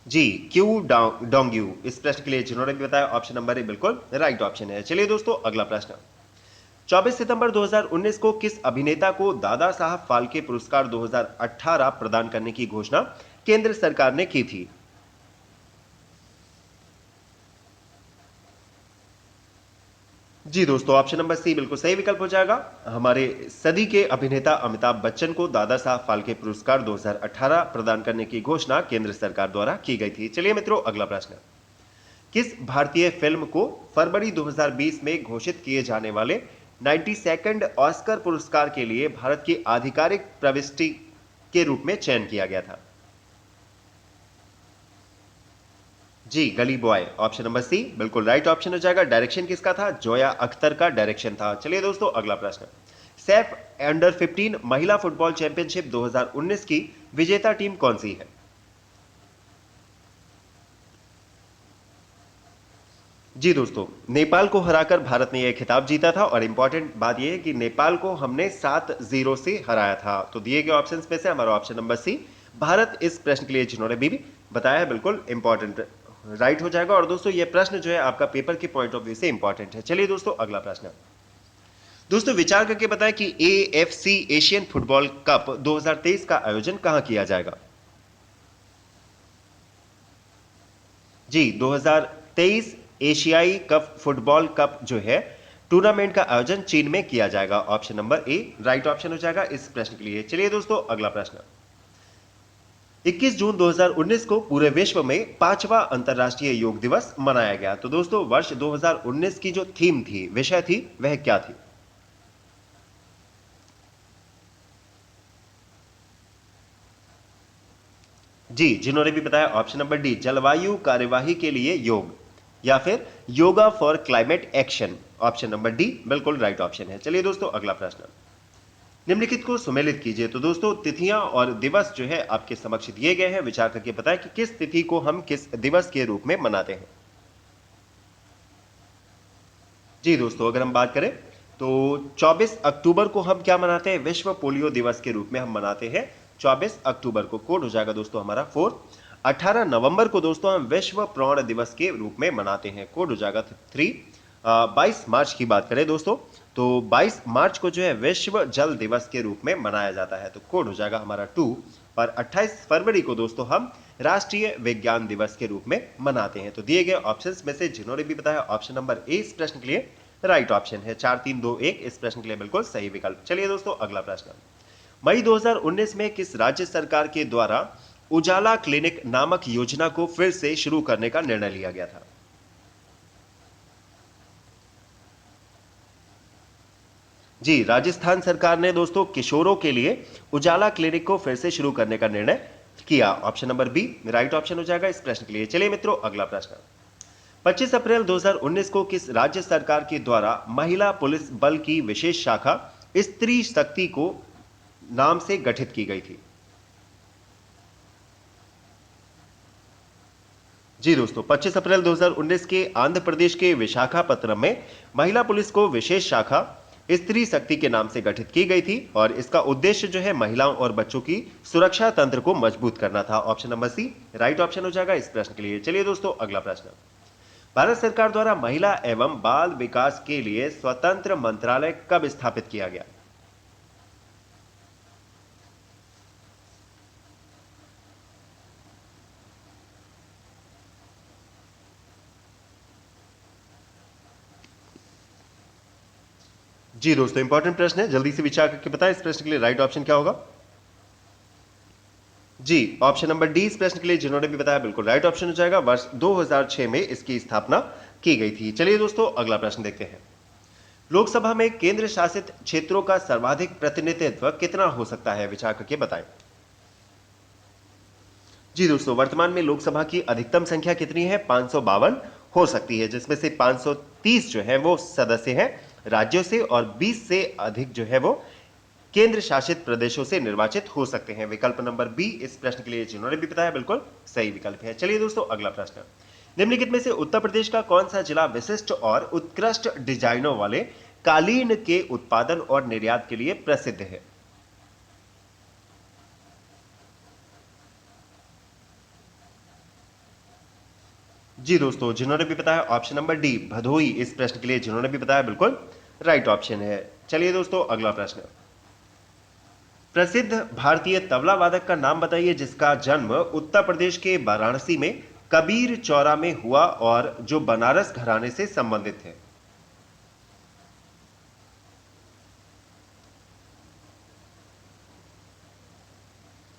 जी, क्यू डोंग्यू। इस प्रश्न के लिए जिन्होंने भी बताया ऑप्शन नंबर ए बिल्कुल राइट ऑप्शन है। चलिए दोस्तों अगला प्रश्न। 24 सितंबर 2019 को किस अभिनेता को दादा साहब फाल्के पुरस्कार 2018 प्रदान करने की घोषणा केंद्र सरकार ने की थी? जी दोस्तों, ऑप्शन नंबर सी बिल्कुल सही विकल्प हो जाएगा। हमारे सदी के अभिनेता अमिताभ बच्चन को दादा साहब फाल्के पुरस्कार 2018 प्रदान करने की घोषणा केंद्र सरकार द्वारा की गई थी। चलिए मित्रों अगला प्रश्न। किस भारतीय फिल्म को फरवरी 2020 में घोषित किए जाने वाले 92nd ऑस्कर पुरस्कार के लिए भारत की आधिकारिक प्रविष्टि के रूप में चयन किया गया था? जी, गली बॉय। ऑप्शन नंबर सी बिल्कुल राइट ऑप्शन हो जाएगा। डायरेक्शन किसका था? जोया अख्तर का डायरेक्शन था। चलिए दोस्तों अगला प्रश्न। सैफ अंडर 15 महिला फुटबॉल चैंपियनशिप 2019 की विजेता टीम कौन सी है? जी दोस्तों, नेपाल को हराकर भारत ने यह खिताब जीता था और इंपॉर्टेंट बात यह है कि नेपाल को हमने 7-0 से हराया था। तो दिए गए ऑप्शंस में से हमारा ऑप्शन नंबर सी भारत इस प्रश्न के लिए जिन्होंने भी बताया है बिल्कुल इंपॉर्टेंट राइट हो जाएगा। और दोस्तों यह प्रश्न जो है आपका पेपर के पॉइंट ऑफ व्यू से इंपॉर्टेंट है। चलिए दोस्तों अगला प्रश्न। दोस्तों विचार करके बताएं कि एएफसी एशियन फुटबॉल कप 2023 का आयोजन कहां किया जाएगा? जी, 2023 एशियाई कप फुटबॉल कप जो है टूर्नामेंट का आयोजन चीन में किया जाएगा। ऑप्शन नंबर ए राइट ऑप्शन हो जाएगा इस प्रश्न के लिए। चलिए दोस्तों अगला प्रश्न। 21 जून 2019 को पूरे विश्व में 5वां अंतर्राष्ट्रीय योग दिवस मनाया गया। तो दोस्तों वर्ष 2019 की जो थीम थी, विषय थी, वह क्या थी? जी, जिन्होंने भी बताया ऑप्शन नंबर डी जलवायु कार्यवाही के लिए योग या फिर yoga for climate action. Option number D बिल्कुल राइट ऑप्शन है। चलिए दोस्तों अगला प्रश्न। निम्नलिखित को सुमेलित कीजिए। तो दोस्तों तिथियां और दिवस जो है आपके समक्ष दिए गए हैं। विचार करके बताएं कि किस तिथि को हम किस दिवस के रूप में मनाते हैं। जी दोस्तों, अगर हम बात करें तो 24 अक्टूबर को हम क्या मनाते हैं? विश्व पोलियो दिवस के रूप में हम मनाते हैं। 24 अक्टूबर को कोड हो जाएगा दोस्तों हमारा 4। 18 नवंबर को दोस्तों हम विश्व प्राण दिवस के रूप में मनाते हैं। कोड हो जाएगा 3। 22 मार्च की बात करें दोस्तों तो 22 मार्च को जो है विश्व जल दिवस के रूप में मनाया जाता है। तो कोड हो जाएगा हमारा 2। और 28 फरवरी को दोस्तों हम राष्ट्रीय विज्ञान दिवस के रूप में मनाते हैं। तो दिए गए ऑप्शंस में से जिन्होंने भी बताया ऑप्शन नंबर ए इस प्रश्न के लिए राइट ऑप्शन है। 4 3 2 1 इस प्रश्न के लिए बिल्कुल सही विकल्प। चलिए दोस्तों अगला प्रश्न। मई 2019 में किस राज्य सरकार के द्वारा उजाला क्लिनिक नामक योजना को फिर से शुरू करने का निर्णय लिया गया था? जी, राजस्थान सरकार ने दोस्तों किशोरों के लिए उजाला क्लिनिक को फिर से शुरू करने का निर्णय किया। Option number B right option हो जाएगा इस प्रश्न के लिए। चलिए मित्रों अगला प्रश्न। 25 अप्रैल 2019 को किस राज्य सरकार के द्वारा महिला पुलिस बल की विशेष शाखा स्त्री शक्ति को नाम से गठित की गई थी? जी दोस्तों, 25 अप्रैल 2019 के आंध्र प्रदेश के विशाखापत्तनम में महिला पुलिस को विशेष शाखा स्त्री शक्ति के नाम से गठित की गई थी और इसका उद्देश्य जो है महिलाओं और बच्चों की सुरक्षा तंत्र को मजबूत करना था। Option number C right option हो जाएगा इस प्रश्न के लिए। चलिए दोस्तों अगला प्रश्न। भारत सरकार द्वारा महिला एवं बाल विकास के लिए स्वतंत्र मंत्रालय कब स्थापित किया गया? जी दोस्तों, इंपॉर्टेंट प्रश्न है, जल्दी से विचार करके बताएं इस प्रश्न के लिए राइट ऑप्शन क्या होगा? जी, ऑप्शन नंबर डी इस प्रश्न के लिए जिन्होंने भी बताया बिल्कुल राइट ऑप्शन हो जाएगा। वर्ष 2006 में इसकी स्थापना की गई थी। चलिए दोस्तों अगला प्रश्न देखते हैं। लोकसभा में केंद्र शासित क्षेत्रों का सर्वाधिक प्रतिनिधित्व कितना हो सकता है? विचार करके बताएं। जी दोस्तों, वर्तमान में लोकसभा की अधिकतम संख्या कितनी है? 552 हो सकती है, जिसमें से 530 जो है वो सदस्य हैं राज्यों से और 20 से अधिक जो है वो केंद्र शासित प्रदेशों से निर्वाचित हो सकते हैं। विकल्प नंबर बी इस प्रश्न के लिए जिन्होंने भी बताया बिल्कुल सही विकल्प है। चलिए दोस्तों अगला प्रश्न। निम्नलिखित में से उत्तर प्रदेश का कौन सा जिला विशिष्ट और उत्कृष्ट डिजाइनों वाले कालीन के उत्पादन और निर्यात के लिए प्रसिद्ध है? जी दोस्तों, जिन्होंने भी बताया ऑप्शन नंबर डी भदोही, इस प्रश्न के लिए जिन्होंने भी बताया बिल्कुल राइट ऑप्शन है। चलिए दोस्तों, अगला प्रश्न। प्रसिद्ध भारतीय तबला वादक का नाम बताइए जिसका जन्म उत्तर प्रदेश के वाराणसी में कबीर चौरा में हुआ और जो बनारस घराने से संबंधित है।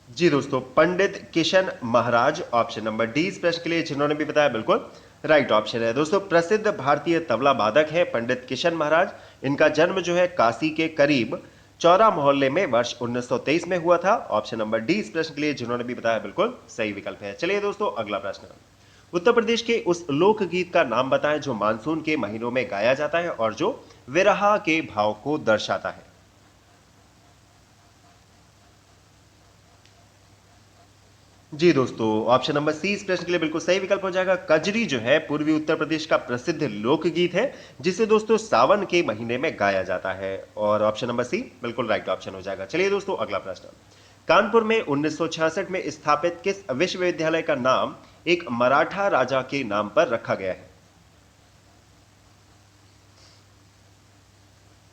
जी दोस्तों, पंडित किशन महाराज, ऑप्शन नंबर डी इस प्रश्न के लिए जिन्होंने भी बताया बिल्कुल राइट ऑप्शन है। दोस्तों, प्रसिद्ध भारतीय तबला वादक है पंडित किशन महाराज। इनका जन्म जो है काशी के करीब चौरा मोहल्ले में वर्ष 1923 में हुआ था। ऑप्शन नंबर डी इस प्रश्न के लिए जिन्होंने भी बताया बिल्कुल सही विकल्प है। चलिए दोस्तों, अगला प्रश्न। उत्तर प्रदेश के उस लोकगीत का नाम बताएं जो मानसून के महीनों में गाया जाता है और जो विरह के भाव को दर्शाता है। जी दोस्तों, ऑप्शन नंबर सी इस प्रश्न के लिए बिल्कुल सही विकल्प हो जाएगा। कजरी जो है पूर्वी उत्तर प्रदेश का प्रसिद्ध लोकगीत है जिसे दोस्तों सावन के महीने में गाया जाता है और ऑप्शन नंबर सी बिल्कुल राइट ऑप्शन हो जाएगा। चलिए दोस्तों, अगला प्रश्न। कानपुर में 1966 में स्थापित किस विश्वविद्यालय का नाम एक मराठा राजा के नाम पर रखा गया है?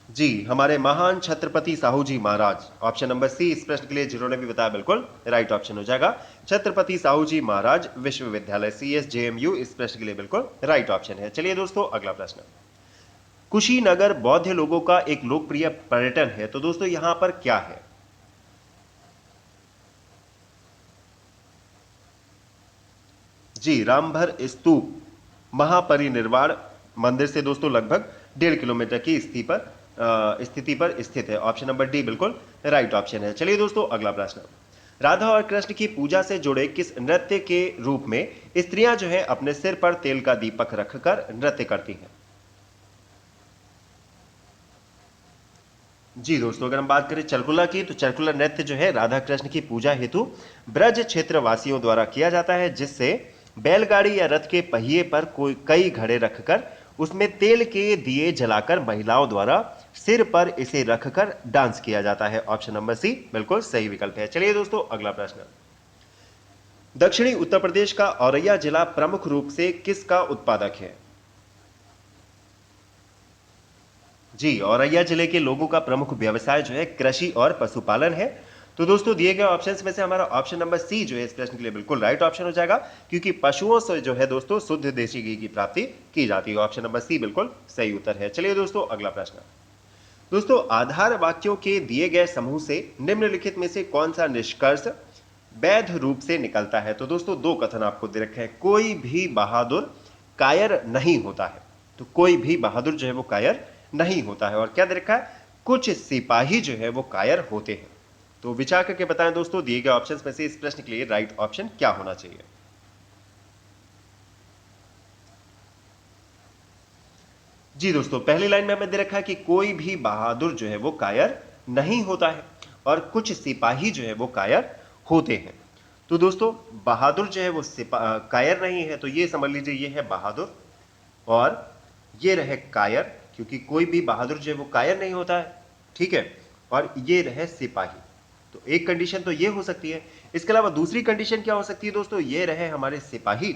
जी, हमारे महान छत्रपति साहू जी महाराज। ऑप्शन नंबर सी इस प्रश्न के लिए जिन्होंने भी बताया बिल्कुल राइट ऑप्शन हो जाएगा। छत्रपति साहू जी महाराज विश्वविद्यालय CSJMU इस प्रश्न के लिए बिल्कुल राइट ऑप्शन है। चलिए दोस्तों, अगला प्रश्न। कुशीनगर बौद्ध लोगों का एक लोकप्रिय पर्यटन है, तो दोस्तों यहां पर क्या है? जी, रामभर स्तूप महापरिनिर्वाण मंदिर से दोस्तों लगभग 1.5 किलोमीटर की स्थिति पर स्थित है। ऑप्शन नंबर डी बिल्कुल राइट ऑप्शन है। चलिए दोस्तों, अगला प्रश्न। राधा और कृष्ण की पूजा से जुड़े किस नृत्य के रूप में स्त्रियां जो है अपने सिर पर तेल का दीपक रखकर नृत्य करती हैं? जी दोस्तों, अगर हम बात करें चलकुला की, तो चलकुला नृत्य जो है राधा कृष्ण की पूजा हेतु ब्रज क्षेत्र वासियों द्वारा किया जाता है, जिससे बैलगाड़ी या रथ के पहिए पर कोई कई घड़े रखकर उसमें तेल के दिए जलाकर महिलाओं द्वारा सिर पर इसे रखकर डांस किया जाता है। ऑप्शन नंबर सी बिल्कुल सही विकल्प है। चलिए दोस्तों, अगला प्रश्न। दक्षिणी उत्तर प्रदेश का औरैया जिला प्रमुख रूप से किसका उत्पादक है? जी, औरैया जिले के लोगों का प्रमुख व्यवसाय जो है कृषि और पशुपालन है। तो दोस्तों, दिए गए ऑप्शंस में से हमारा ऑप्शन नंबर सी जो है इस प्रश्न के लिए बिल्कुल राइट ऑप्शन हो जाएगा, क्योंकि पशुओं से जो है दोस्तों शुद्ध देसी घी की प्राप्ति की जाती है। ऑप्शन नंबर सी बिल्कुल सही उत्तर है। चलिए दोस्तों, अगला प्रश्न। दोस्तों, आधार वाक्यों के दिए गए समूह से निम्नलिखित में से कौन सा निष्कर्ष वैध रूप से निकलता है? तो दोस्तों, दो कथन आपको दे रखे हैं। कोई भी बहादुर कायर नहीं होता है, तो कोई भी बहादुर जो है वो कायर नहीं होता है। और क्या दे रखा है? कुछ सिपाही जो है वो कायर होते हैं। तो विचार करके बताएं दोस्तों, दिए गए ऑप्शंस में से इस प्रश्न के लिए राइट ऑप्शन क्या होना चाहिए? जी दोस्तों, पहली लाइन में हमें दे रखा है कि कोई भी बहादुर जो है वो कायर नहीं होता है और कुछ सिपाही जो है वो कायर होते हैं। तो दोस्तों, बहादुर जो है वो कायर नहीं है, तो ये समझ लीजिए ये है बहादुर और ये रहे कायर, क्योंकि कोई भी बहादुर जो है वो कायर नहीं होता है, ठीक है। और ये रहे सिपाही, तो एक कंडीशन तो ये हो सकती है। इसके अलावा दूसरी कंडीशन क्या हो सकती है दोस्तों? ये रहे हमारे सिपाही,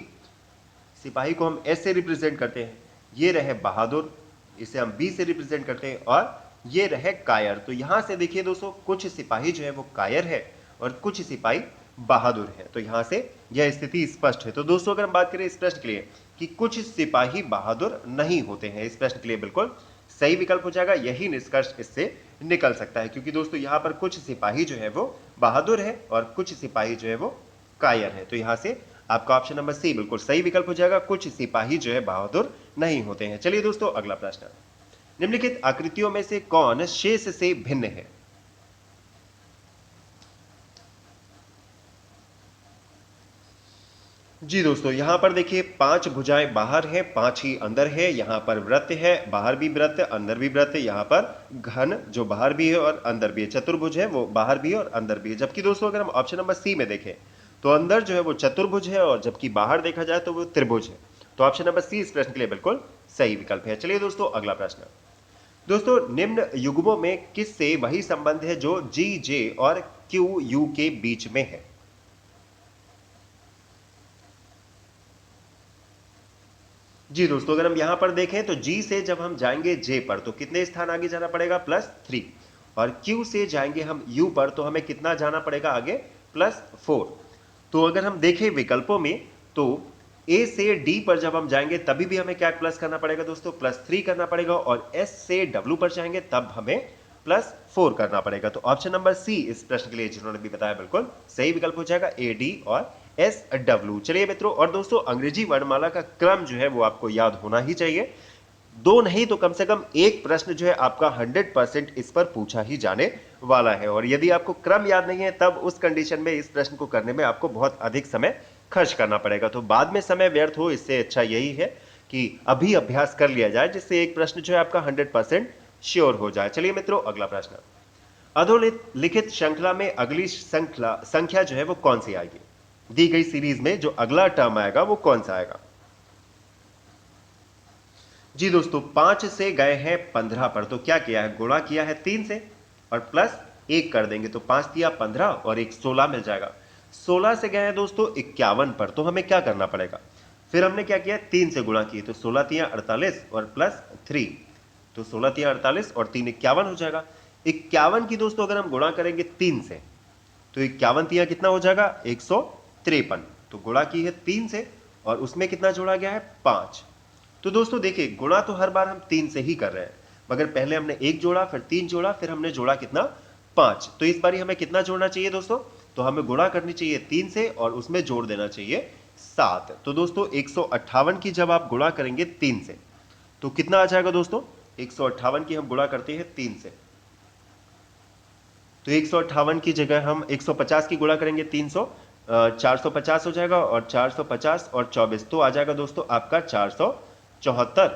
सिपाही को हम एस से रिप्रेजेंट करते हैं। ये रहे बहादुर, इसे हम बी से रिप्रेजेंट करते हैं। और ये रहे कायर, तो यहां से देखिए दोस्तों, कुछ सिपाही जो है वो कायर है और कुछ सिपाही बहादुर है, तो यहां से यह स्थिति स्पष्ट है। तो दोस्तों, अगर हम बात करें इस प्रश्न के लिए कि कुछ सिपाही बहादुर नहीं होते हैं, इस प्रश्न के लिए बिल्कुल सही विकल्प हो जाएगा। यही निष्कर्ष इससे निकल सकता है, क्योंकि दोस्तों यहां पर कुछ सिपाही जो है वो बहादुर है और कुछ सिपाही जो है वो कायर है। तो यहां से आपका ऑप्शन नंबर सी बिल्कुल सही विकल्प हो जाएगा। कुछ सिपाही जो है बहादुर नहीं होते हैं। चलिए दोस्तों, अगला प्रश्न। निम्नलिखित आकृतियों में से कौन शेष से भिन्न है? जी दोस्तों, यहां पर देखिए 5 भुजाएं बाहर हैं, 5 ही अंदर है। यहां पर वृत्त है, बाहर भी वृत्त, अंदर भी वृत्त। यहां पर घन जो बाहर भी है और अंदर भी है। चतुर्भुज है, वो बाहर भी है और अंदर भी है। जबकि दोस्तों, अगर हम ऑप्शन नंबर सी में देखें तो अंदर जो है वो चतुर्भुज है और जबकि बाहर देखा जाए तो वो त्रिभुज है। तो ऑप्शन नंबर सी इस प्रश्न के लिए बिल्कुल सही विकल्प है। चलिए दोस्तों अगला प्रश्न। दोस्तों निम्न युग्मों में किस से वही संबंध है जो जी जे और क्यू यू के बीच में है? जी दोस्तों, अगर हम यहां पर देखें तो G से जब हम जाएंगे J पर तो कितने स्थान आगे जाना पड़ेगा? +3। और Q से जाएंगे हम U पर तो हमें कितना जाना पड़ेगा आगे? +4। तो अगर हम देखें विकल्पों में तो A से D पर जब हम जाएंगे तभी भी हमें क्या प्लस करना पड़ेगा दोस्तों? +3 करना पड़ेगा। और S से W पर जाएंगे तब हमें +4 करना पड़ेगा। तो ऑप्शन नंबर सी इस प्रश्न के लिए जिन्होंने भी बताया बिल्कुल सही विकल्प हो जाएगा, AD और SW। चलिए मित्रों, और दोस्तों अंग्रेजी वर्णमाला का क्रम जो है वो आपको याद होना ही चाहिए। दो नहीं तो कम से कम एक प्रश्न जो है आपका 100% इस पर पूछा ही जाने वाला है। और यदि आपको क्रम याद नहीं है तब उस कंडीशन में इस प्रश्न को करने में आपको बहुत अधिक समय खर्च करना पड़ेगा। तो बाद में समय व्यर्थ हो इससे अच्छा यही है कि अभी अभ्यास कर लिया जाए, जिससे एक प्रश्न जो है आपका 100% श्योर हो जाए। चलिए मित्रों अगला प्रश्न। अधोलिखित श्रृंखला में अगली संख्या जो है वो कौन सी आएगी? दी गई सीरीज में जो अगला टर्म आएगा वो कौन सा आएगा? जी दोस्तों, 5 से गए हैं 15 पर तो क्या किया है? गुणा किया है 3 से और प्लस 1 कर देंगे तो 5 तिया 15 और एक 16 मिल जाएगा। 16 से गए हैं दोस्तों 51 पर तो हमें क्या करना पड़ेगा? फिर हमने क्या किया? 3 से गुणा किए तो 16 तिया 48 और प्लस 3 तो 16 तिया 48 और 3 51 हो जाएगा। 51 की दोस्तों अगर हम गुणा करेंगे 3 से तो 51 तिया कितना हो जाएगा? 153। तो गुणा की है 3 से और उसमें कितना जोड़ा गया है? 5। तो दोस्तों देखिए, गुणा तो हर बार हम 3 से ही कर रहे हैं, मगर पहले हमने 1 जोड़ा, फिर 3 जोड़ा, फिर हमने जोड़ा कितना? 5। तो इस बारी हमें कितना जोड़ना चाहिए दोस्तों? तो हमें गुणा करनी चाहिए 3 से और उसमें जोड़ देना चाहिए 7। तो दोस्तों 158 की जब आप गुणा करेंगे 3 से तो कितना आ जाएगा दोस्तों? 158 की हम गुणा करते हैं 3 से तो 158 की जगह हम 150 की गुणा करेंगे 300, 450 हो जाएगा और 450 और 24 तो आ जाएगा दोस्तों आपका 474।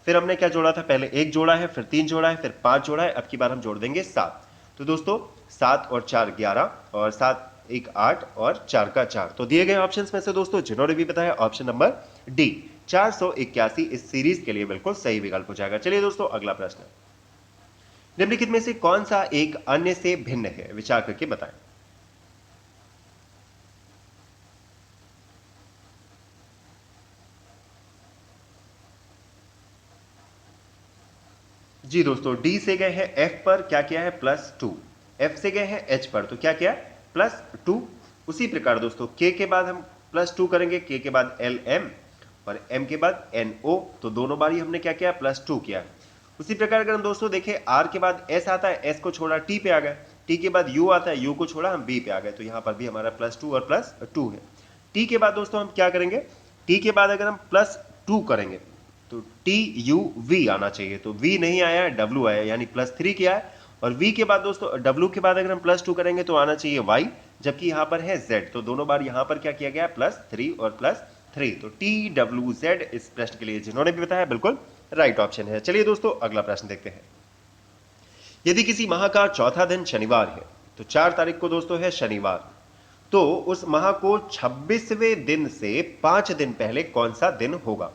फिर हमने क्या जोड़ा था? पहले 1 जोड़ा है, फिर 3 जोड़ा है, फिर 5 जोड़ा है, अब की बार हम जोड़ देंगे 7। तो दोस्तों 7 और 4 11 और 7 1 8 और 4 का 4। तो दिए गए ऑप्शंस में से दोस्तों जिन्होंने भी बताया ऑप्शन नंबर डी 481 इस सीरीज के लिए बिल्कुल सही विकल्प हो जाएगा। चलिए दोस्तों अगला प्रश्न। निम्नलिखित में से कौन सा एक अन्य से भिन्न है? विचार करके बताएं। जी दोस्तों, डी से गए हैं एफ पर, क्या किया है? +2। एफ से गए हैं एच पर तो क्या किया? +2। उसी प्रकार दोस्तों के बाद हम +2 करेंगे, के बाद एल एम और एम के बाद एन ओ, तो दोनों बारी हमने क्या किया? +2 किया। उसी प्रकार अगर हम दोस्तों देखें आर के बाद एस आता है, एस को छोड़ा टी पे आ गए, टी के बाद यू आता है, यू को छोड़ा हम बी पे आ गए, तो यहां पर भी हमारा +2 और +2 है। टी के बाद दोस्तों हम क्या करेंगे? टी के बाद अगर हम +2 करेंगे तो टी यू वी आना चाहिए, तो वी नहीं आया, डब्ल्यू आया, यानी +3 किया है। और वी के बाद दोस्तों डब्ल्यू के बाद अगर हम +2 करेंगे तो आना चाहिए वाई, जबकि यहां पर है जेड, तो दोनों बार यहां पर क्या किया गया? +3 और +3। तो टी डब्ल्यू जेड इस प्रश्न के लिए जिन्होंने भी बताया बिल्कुल राइट ऑप्शन है। चलिए दोस्तों अगला प्रश्न देखते हैं। यदि किसी माह का चौथा दिन शनिवार है तो 4 तारीख को दोस्तों है शनिवार, तो उस माह को 26वें दिन से 5 दिन पहले कौन सा दिन होगा?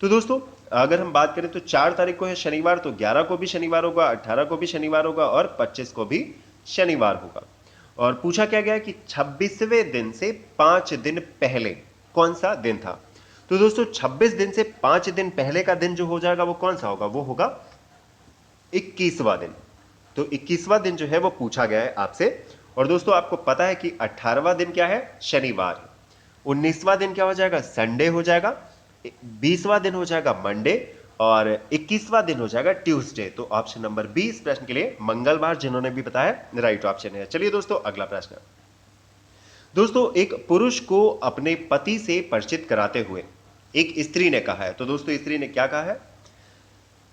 तो दोस्तों अगर हम बात करें तो 4 तारीख को है शनिवार, तो 11 को भी शनिवार होगा, 18 को भी शनिवार होगा और 25 को भी शनिवार होगा। और पूछा क्या गया कि 26वें दिन से 5 दिन पहले कौन सा दिन था? तो दोस्तों 26 दिन से 5 दिन पहले का दिन जो हो जाएगा वो कौन सा होगा? वो होगा 21वां दिन। तो 21वां दिन जो है वो पूछा गया है आपसे। और दोस्तों आपको पता है कि 18वां दिन क्या है? शनिवार। 19वां दिन क्या हो जाएगा? संडे हो जाएगा। 20वां दिन हो जाएगा मंडे और 21वां दिन हो जाएगा ट्यूसडे। तो ऑप्शन नंबर बी इस प्रश्न के लिए मंगलवार जिन्होंने भी बताया राइट ऑप्शन है। चलिए दोस्तों अगला प्रश्न। दोस्तों एक पुरुष को अपने पति से परिचित कराते हुए एक स्त्री ने कहा है, तो दोस्तों स्त्री ने क्या कहा है?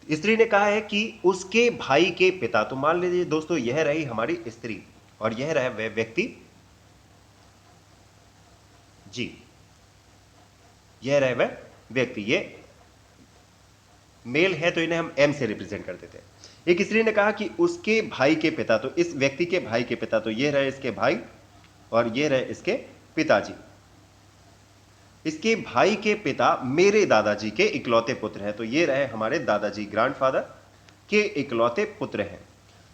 स्त्री ने कहा है कि उसके भाई के पिता, तो मान लीजिए दोस्तों यह रही हमारी स्त्री और यह रहा वह व्यक्ति, जी यह रहे वह व्यक्ति, ये मेल है तो इन्हें हम एम से रिप्रेजेंट कर देते हैं। एक स्त्री ने कहा कि उसके भाई के पिता, तो इस व्यक्ति के भाई के पिता, तो ये रहे इसके भाई और ये रहे इसके पिताजी। इसके भाई के पिता मेरे दादाजी के इकलौते पुत्र हैं। तो ये रहे हमारे दादाजी, ग्रैंडफादर के इकलौते पुत्र हैं।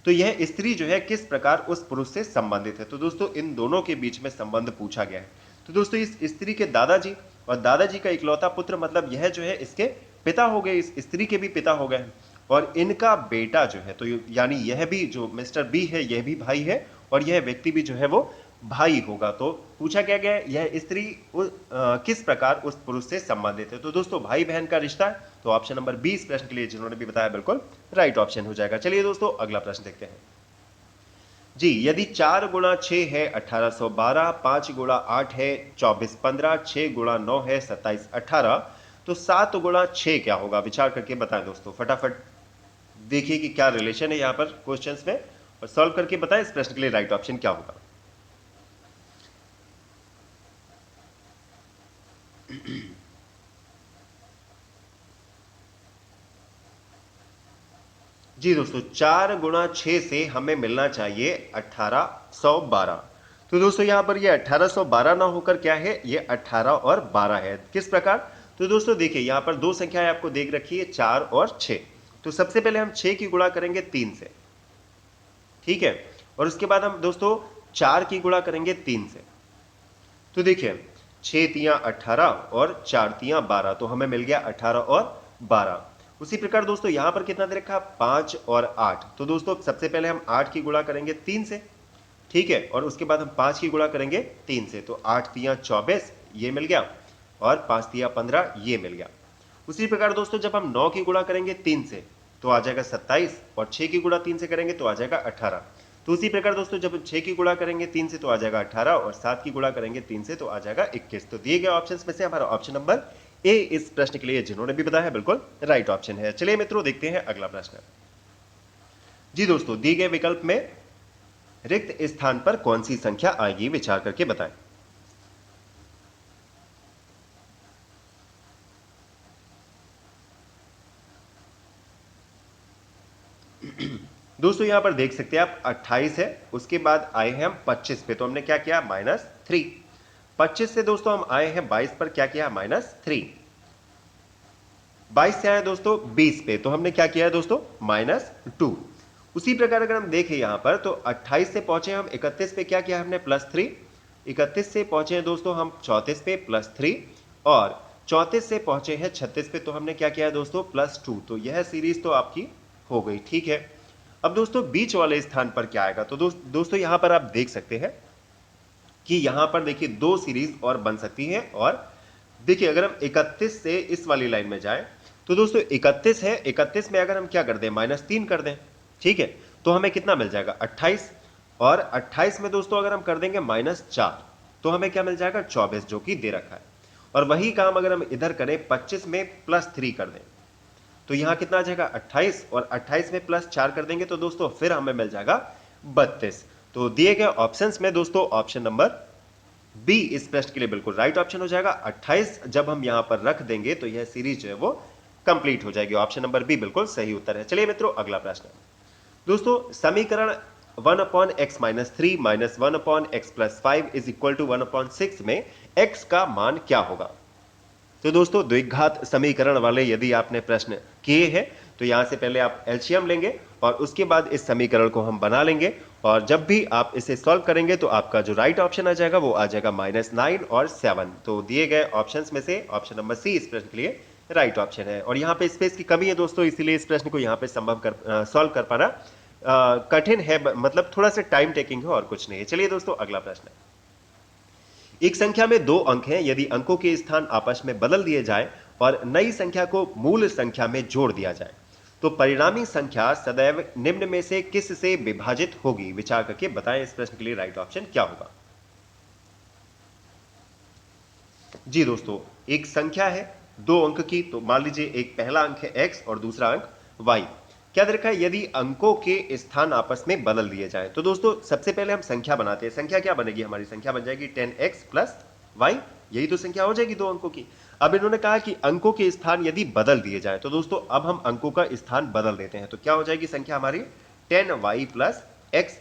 तो यह स्त्री जो है किस प्रकार उस पुरुष से संबंधित है। तो दोस्तों इन दोनों के बीच में संबंध पूछा गया है। तो दोस्तों इस स्त्री के दादाजी और दादाजी का इकलौता पुत्र, मतलब यह जो है इसके पिता हो गए, इस स्त्री के भी पिता हो गए हैं। और इनका बेटा जो है, तो यानी यह भी जो मिस्टर बी है यह भी भाई है और यह व्यक्ति भी जो है वो भाई होगा। तो पूछा क्या गया, यह स्त्री किस प्रकार उस पुरुष से संबंधित है। तो दोस्तों भाई बहन का रिश्ता है। तो ऑप्शन नंबर 20 प्रश्न के लिए जिन्होंने भी बताया बिल्कुल राइट ऑप्शन हो जाएगा। चलिए दोस्तों अगला प्रश्न देखते हैं जी। यदि 4 गुणा 6 है 1812, 5 गुणा 8 है 2415, 6 गुणा 9 है 2718, तो 7 गुणा 6 क्या होगा, विचार करके बताएं दोस्तों। फटाफट देखिए कि क्या रिलेशन है यहां पर क्वेश्चंस में और सॉल्व करके बताएं इस प्रश्न के लिए राइट ऑप्शन क्या होगा। जी दोस्तों 4 गुणा 6 से हमें मिलना चाहिए 1812। तो दोस्तों यहां पर ये 1812 ना होकर क्या है, ये 18 और 12 है। किस प्रकार, तो दोस्तों देखिए यहां पर दो संख्याएं आपको देख रखी है 4 और 6। तो सबसे पहले हम 6 की गुणा करेंगे 3 से, ठीक है, और उसके बाद हम दोस्तों 4 की गुणा करेंगे 3 से। तो देखिए 6 तियां 18 और 4 तियां 12, तो हमें मिल गया 18 और 12। उसी प्रकार दोस्तों यहां पर कितना दे रखा, 5 और 8। तो दोस्तों सबसे पहले हम 8 की गुणा करेंगे 3 से, ठीक है, और उसके बाद हम 5 की गुणा करेंगे 3 से। तो 8 तियां 24 ये मिल गया और 5 तियां 15 ये मिल गया। उसी प्रकार दोस्तों जब हम 9 की गुणा करेंगे 3 से तो आ जाएगा 27 और 6 की गुणा 3 से करेंगे तो आ जाएगा 18। तो उसी प्रकार दोस्तों जब हम 6 की गुणा करेंगे 3 से तो आ जाएगा 18 और 7 की गुणा करेंगे 3 से तो आ जाएगा 21। तो दिए गए ऑप्शंस में से हमारा ऑप्शन नंबर ए इस प्रश्न के लिए जिन्होंने भी बताया है बिल्कुल राइट ऑप्शन है। चलिए मित्रों देखते हैं अगला प्रश्न। जी दोस्तों दिए गए विकल्प में रिक्त स्थान पर कौन सी संख्या आएगी, विचार करके बताएं। दोस्तों यहां पर देख सकते हैं आप 28 है, उसके बाद आए हैं हम 25 पे, तो हमने क्या किया -3। 25 से दोस्तों हम आए हैं 22 पर, क्या किया -3। 22 से आए दोस्तों 20 पे, तो हमने क्या किया है दोस्तों -2। उसी प्रकार अगर हम देखें यहां पर तो 28 से पहुंचे हम 31 पे, क्या किया हमने +3। 31 से पहुंचे हैं दोस्तों हम 34 पे +3 और 34 से पहुंचे हैं 36 पे, तो हमने क्या किया है दोस्तों +2। तो यह सीरीज तो आपकी हो गई, ठीक है। अब दोस्तों बीच वाले स्थान पर क्या आएगा, तो दोस्तों यहां पर आप देख सकते हैं कि यहां पर देखिए दो सीरीज और बन सकती है। और देखिए अगर हम 31 से इस वाली लाइन में जाएं तो दोस्तों 31 है, 31 में अगर हम क्या कर दें -3 कर दें, ठीक है, तो हमें कितना मिल जाएगा 28 और 28 में दोस्तों अगर हम कर देंगे -4 तो हमें क्या मिल जाएगा 24 जो कि दे रखा है। और वही काम अगर हम इधर करें 25 में +3 कर दें तो यहां कितना आ जाएगा 28 और 28 में +4 कर देंगे तो दोस्तों फिर हमें मिल जाएगा 32। तो दिए गए ऑप्शंस में दोस्तों ऑप्शन नंबर बी इस प्रश्न के लिए बिल्कुल राइट ऑप्शन हो जाएगा। 28 जब हम यहां पर रख देंगे तो यह सीरीज जो है वो कंप्लीट हो जाएगी। ऑप्शन नंबर बी बिल्कुल सही उत्तर है। चलिए मित्रों अगला प्रश्न दोस्तों समीकरण 1/x - 3 - 1/x + 5 = 1/6 में x का मान क्या होगा। तो दोस्तों द्विघात समीकरण वाले यदि आपने प्रश्न किए हैं तो यहां से पहले आप एलसीएम लेंगे और उसके बाद इस समीकरण को हम बना लेंगे और जब भी आप इसे सॉल्व करेंगे तो आपका जो राइट ऑप्शन आ जाएगा वो आ जाएगा -9 और 7। तो दिए गए ऑप्शंस में से ऑप्शन नंबर सी इस प्रश्न के लिए राइट ऑप्शन है। और यहाँ पे स्पेस की कमी है दोस्तों, इसीलिए इस प्रश्न को यहाँ पे सॉल्व कर पाना कठिन है, मतलब थोड़ा सा टाइम टेकिंग है और कुछ नहीं है। चलिए दोस्तों अगला प्रश्न है। एक संख्या में 2 अंक हैं, यदि अंकों के स्थान आपस में बदल दिए जाए और नई संख्या को मूल संख्या में जोड़ दिया जाए तो परिणामी संख्या सदैव निम्न में से किस से विभाजित होगी, विचार करके बताएं इस प्रश्न के लिए राइट ऑप्शन क्या होगा। जी दोस्तों एक संख्या है 2 अंक की, तो मान लीजिए एक पहला अंक है x और दूसरा अंक y। क्या दे रखा है, यदि अंकों के स्थान आपस में बदल दिए जाए तो दोस्तों सबसे पहले हम संख्या बनाते हैं। संख्या क्या बनेगी, हमारी संख्या बन जाएगी 10x + y, यही तो संख्या हो जाएगी 2 अंकों की। अब इन्होंने कहा कि अंकों के स्थान यदि बदल दिए जाए तो दोस्तों अब हम अंकों का स्थान बदल देते हैं, तो क्या हो जाएगी संख्या हमारी 10y + x,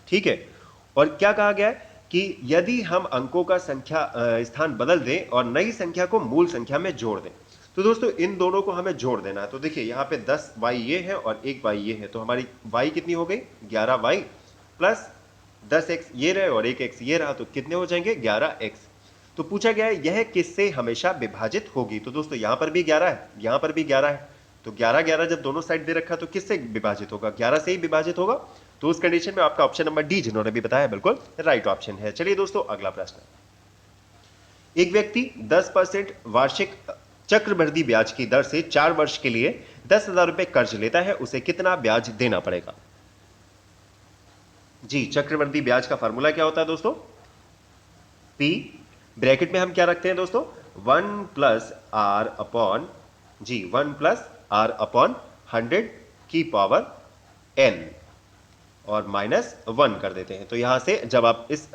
ठीक है। और क्या कहा गया है, कि यदि हम अंकों का संख्या स्थान बदल दें और नई संख्या को मूल संख्या में जोड़ दें। तो दोस्तों इन दोनों को हमें जोड़ देना है। तो देखिए यहाँ पे 10y ये है और 1y ये है, तो हमारी y कितनी हो गई 11y प्लस 10x ये रहे और 1x ये रहा, तो कितने हो जाएंगे 11x। तो पूछा गया है यह किससे हमेशा विभाजित होगी। तो दोस्तों यहां पर भी 11 है, यहां पर भी 11 है, तो 11 11 जब दोनों साइड दे रखा तो किससे विभाजित होगा 11 से ही विभाजित होगा। तो उस कंडीशन में आपका ऑप्शन नंबर डी जिन्होंने भी बताया बिल्कुल राइट ऑप्शन है। चलिए दोस्तों अगला प्रश्न, एक व्यक्ति 10% वार्षिक चक्रवृद्धि ब्याज की दर से 4 वर्ष के लिए 10,000 रुपए कर्ज लेता है, उसे कितना ब्याज देना पड़ेगा। जी चक्रवृद्धि ब्याज का फार्मूला क्या होता है दोस्तों, P ब्रैकेट में हम क्या रखते हैं दोस्तों 1 plus R upon G 1 plus R upon 100 की पावर n और माइनस 1 कर देते हैं। तो यहां से जब आप इस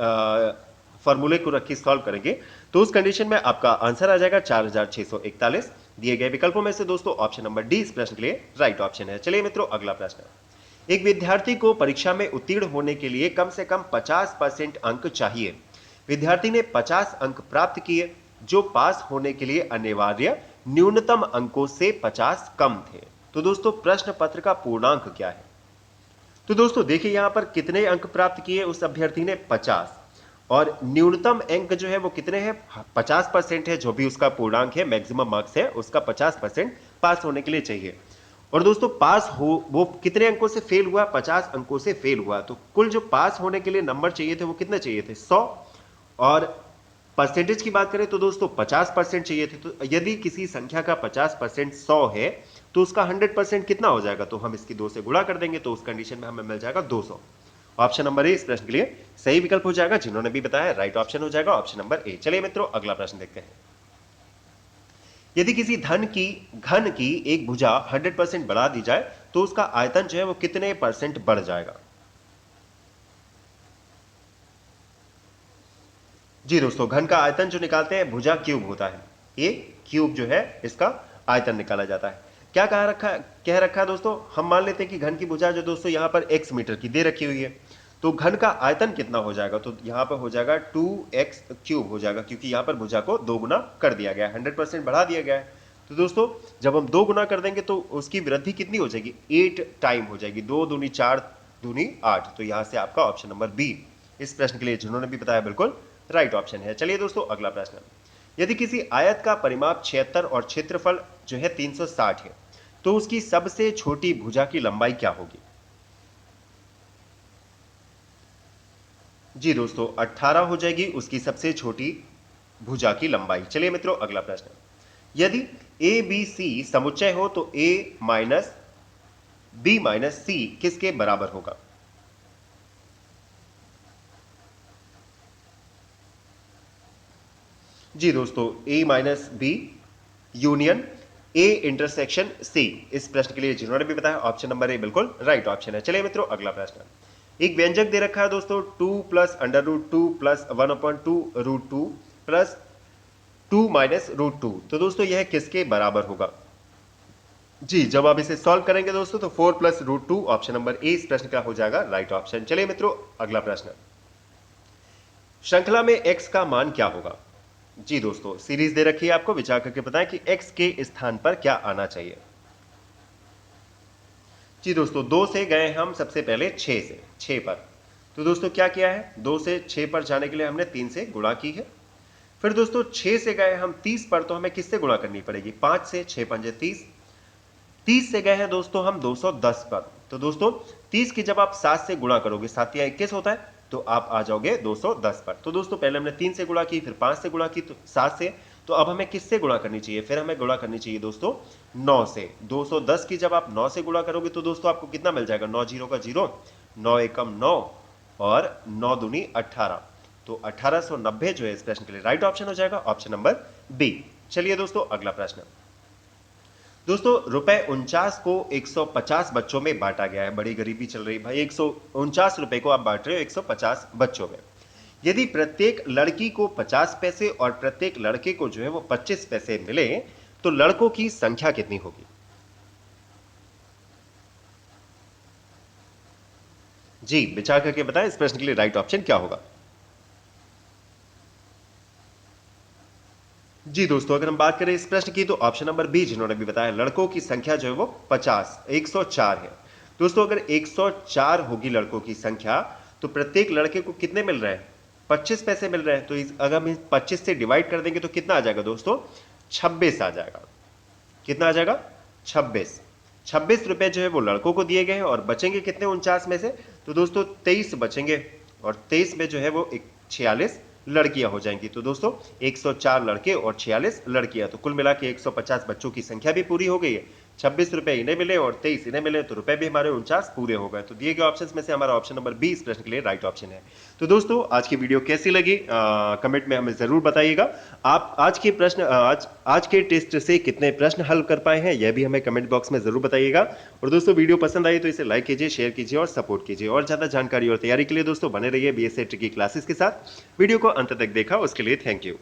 फॉर्मूले को रख के सॉल्व करेंगे तो उस कंडीशन में आपका आंसर आ जाएगा 4641। दिए गए विकल्पों में से दोस्तों ऑप्शन नंबर डी इस प्रश्न के लिए राइट ऑप्शन है। चलिए मित्रों अगला प्रश्न, एक विद्यार्थी को परीक्षा में उत्तीर्ण होने के लिए कम से कम 50% अंक चाहिए। विद्यार्थी ने 50 अंक प्राप्त किए जो पास होने के लिए अनिवार्य न्यूनतम अंकों से 50 कम थे। तो दोस्तों प्रश्न पत्र का पूर्णांक क्या है। तो दोस्तों देखिए यहां पर कितने अंक प्राप्त किए उस अभ्यर्थी ने 50, और न्यूनतम अंक जो है वो कितने हैं 50% है, जो भी उसका पूर्णांक है मैक्सिमम मार्क्स है उसका 50% पास होने के लिए चाहिए। और दोस्तों पास हो वो कितने अंकों से फेल हुआ 50 अंकों से फेल हुआ, तो कुल जो पास होने के लिए नंबर चाहिए थे वो कितने चाहिए थे 100, और परसेंटेज की बात करें तो दोस्तों 50% चाहिए थे। तो यदि किसी संख्या का 50% 100 है तो उसका 100% कितना हो जाएगा, तो हम इसकी 2 से गुणा कर देंगे, तो उस कंडीशन में हमें मिल जाएगा 200। ऑप्शन नंबर ए इस प्रश्न के लिए सही विकल्प हो जाएगा, जिन्होंने भी बताया राइट ऑप्शन हो जाएगा ऑप्शन नंबर ए। चलिए मित्रों अगला प्रश्न देखते हैं, यदि किसी घन की एक भुजा 100% बढ़ा दी जाए तो उसका आयतन जो है वो कितने परसेंट बढ़ जाएगा। जी दोस्तों घन का आयतन जो निकालते हैं भुजा क्यूब होता है, ये क्यूब जो है इसका आयतन निकाला जाता है। क्या कह रखा है दोस्तों, हम मान लेते हैं कि घन की भुजा जो दोस्तों यहां पर x मीटर की दे रखी हुई है, तो घन का आयतन कितना हो जाएगा, तो यहां पर हो जाएगा 2x क्यूब हो जाएगा, क्योंकि यहां पर भुजा को 2 गुना कर दिया गया है, 100% बढ़ा दिया गया है। तो दोस्तों जब हम 2 गुना कर देंगे तो उसकी वृद्धि कितनी हो जाएगी 8 टाइम हो जाएगी, 2 दूनी 4 दूनी 8। तो यहां से आपका ऑप्शन नंबर बी इस प्रश्न के लिए जिन्होंने भी बताया बिल्कुल राइट ऑप्शन है। चलिए दोस्तों अगला प्रश्न, यदि किसी आयत का परिमाप 76 और क्षेत्रफल जो है 360 है तो उसकी सबसे छोटी भुजा की लंबाई क्या होगी। जी दोस्तों 18 हो जाएगी उसकी सबसे छोटी भुजा की लंबाई। चलिए मित्रों अगला प्रश्न, यदि ए बी सी समुच्चय हो तो A minus B minus C किसके बराबर होगा। जी दोस्तों A minus B union A intersection C इस प्रश्न के लिए जिन्होंने भी बताया ऑप्शन नंबर ए बिल्कुल राइट ऑप्शन है। चलिए मित्रों अगला प्रश्न, एक व्यंजक दे रखा है दोस्तों 2 plus under root 2 plus 1/2 root 2 plus 2 minus root 2, तो दोस्तों यह किसके बराबर होगा। जी जब आप इसे सॉल्व करेंगे दोस्तों तो 4 plus root 2 option number A इस प्रश्न का हो जाएगा राइट ऑप्शन। चलिए मित्रों अगला प्रश्न, श्रृंखला में x का मान क्या होगा। जी दोस्तों सीरीज दे रखी है आपको, विचार करके बताएं कि x के स्थान पर क्या आना चाहिए। जी दोस्तों 2 से गए हम सबसे पहले 6 पर, तो दोस्तों क्या किया है 2 से 6 पर जाने के लिए हमने 3 से गुणा की है। फिर दोस्तों 6 से गए हम 30 पर, तो हमें किससे गुणा करनी पड़ेगी 5 से, 6 पंजे 30। 30 से गए हैं दोस्तों हम 210 पर, तो दोस्तों 30 की जब आप 7 से गुणा करोगे 7 या 21 होता है, तो आप आ जाओगे 210 पर। तो दोस्तों पहले हमने 3 से गुणा की, फिर 5 से गुणा की, तो 7 से, तो अब हमें किससे गुणा करनी चाहिए, फिर हमें गुणा करनी चाहिए दोस्तों 9 से। 210 की जब आप 9 से गुणा करोगे तो दोस्तों आपको कितना मिल जाएगा 9 जीरो का 0, 9 एकम 9 और 9 दूनी 18, तो 1890 जो है इस प्रश्न के लिए राइट ऑप्शन हो जाएगा ऑप्शन नंबर बी। चलिए दोस्तों अगला प्रश्न, दोस्तों ₹49 को 150 बच्चों में बांटा गया है, बड़ी गरीबी चल रही भाई, 149 रुपए को आप बांट रहे हो 150 बच्चों में। यदि प्रत्येक लड़की को 50 पैसे और प्रत्येक लड़के को जो है वो 25 पैसे मिले तो लड़कों की संख्या कितनी होगी। जी विचार करके बताएं इस प्रश्न के लिए राइट ऑप्शन क्या होगा। जी दोस्तों, अगर हम बात करें इस प्रश्न की तो ऑप्शन नंबर बी जिन्होंने भी बताया लड़कों की संख्या जो है वो 104 है। दोस्तों अगर 104 होगी लड़कों की संख्या तो प्रत्येक लड़के को कितने मिल रहे हैं? 25 पैसे मिल रहे हैं। तो अगर हम 25 से डिवाइड कर देंगे तो कितना आ जाएगा दोस्तों? 26 आ जाएगा। कितना आ जाएगा? 26। 26 रुपए जो है वो लड़कों को दिए गए हैं और बचेंगे कितने 49 में से? तो दोस्तों 23 बचेंगे और 23 में जो है वो 46 लड़कियां हो जाएंगी। तो दोस्तों 104 लड़के और 46 लड़कियां, तो कुल मिला के 150 बच्चों की संख्या भी पूरी हो गई है। 26 रुपए इन्हें मिले और 23 इन्हें मिले, तो रुपए भी हमारे 49 पूरे हो गए। तो दिए गए ऑप्शंस में से हमारा ऑप्शन नंबर बी इस प्रश्न के लिए राइट ऑप्शन है। तो दोस्तों आज की वीडियो कैसी लगी कमेंट में हमें जरूर बताइएगा। आप आज के टेस्ट से कितने प्रश्न हल कर पाए हैं यह भी हमें कमेंट बॉक्स में जरूर बताइएगा। और दोस्तों वीडियो पसंद आई तो इसे लाइक कीजिए, शेयर कीजिए और सपोर्ट कीजिए। और ज्यादा जानकारी और तैयारी के लिए दोस्तों बने रहिए बीएसए ट्रिकी क्लासेस के साथ। वीडियो को अंत तक देखा उसके लिए थैंक यू।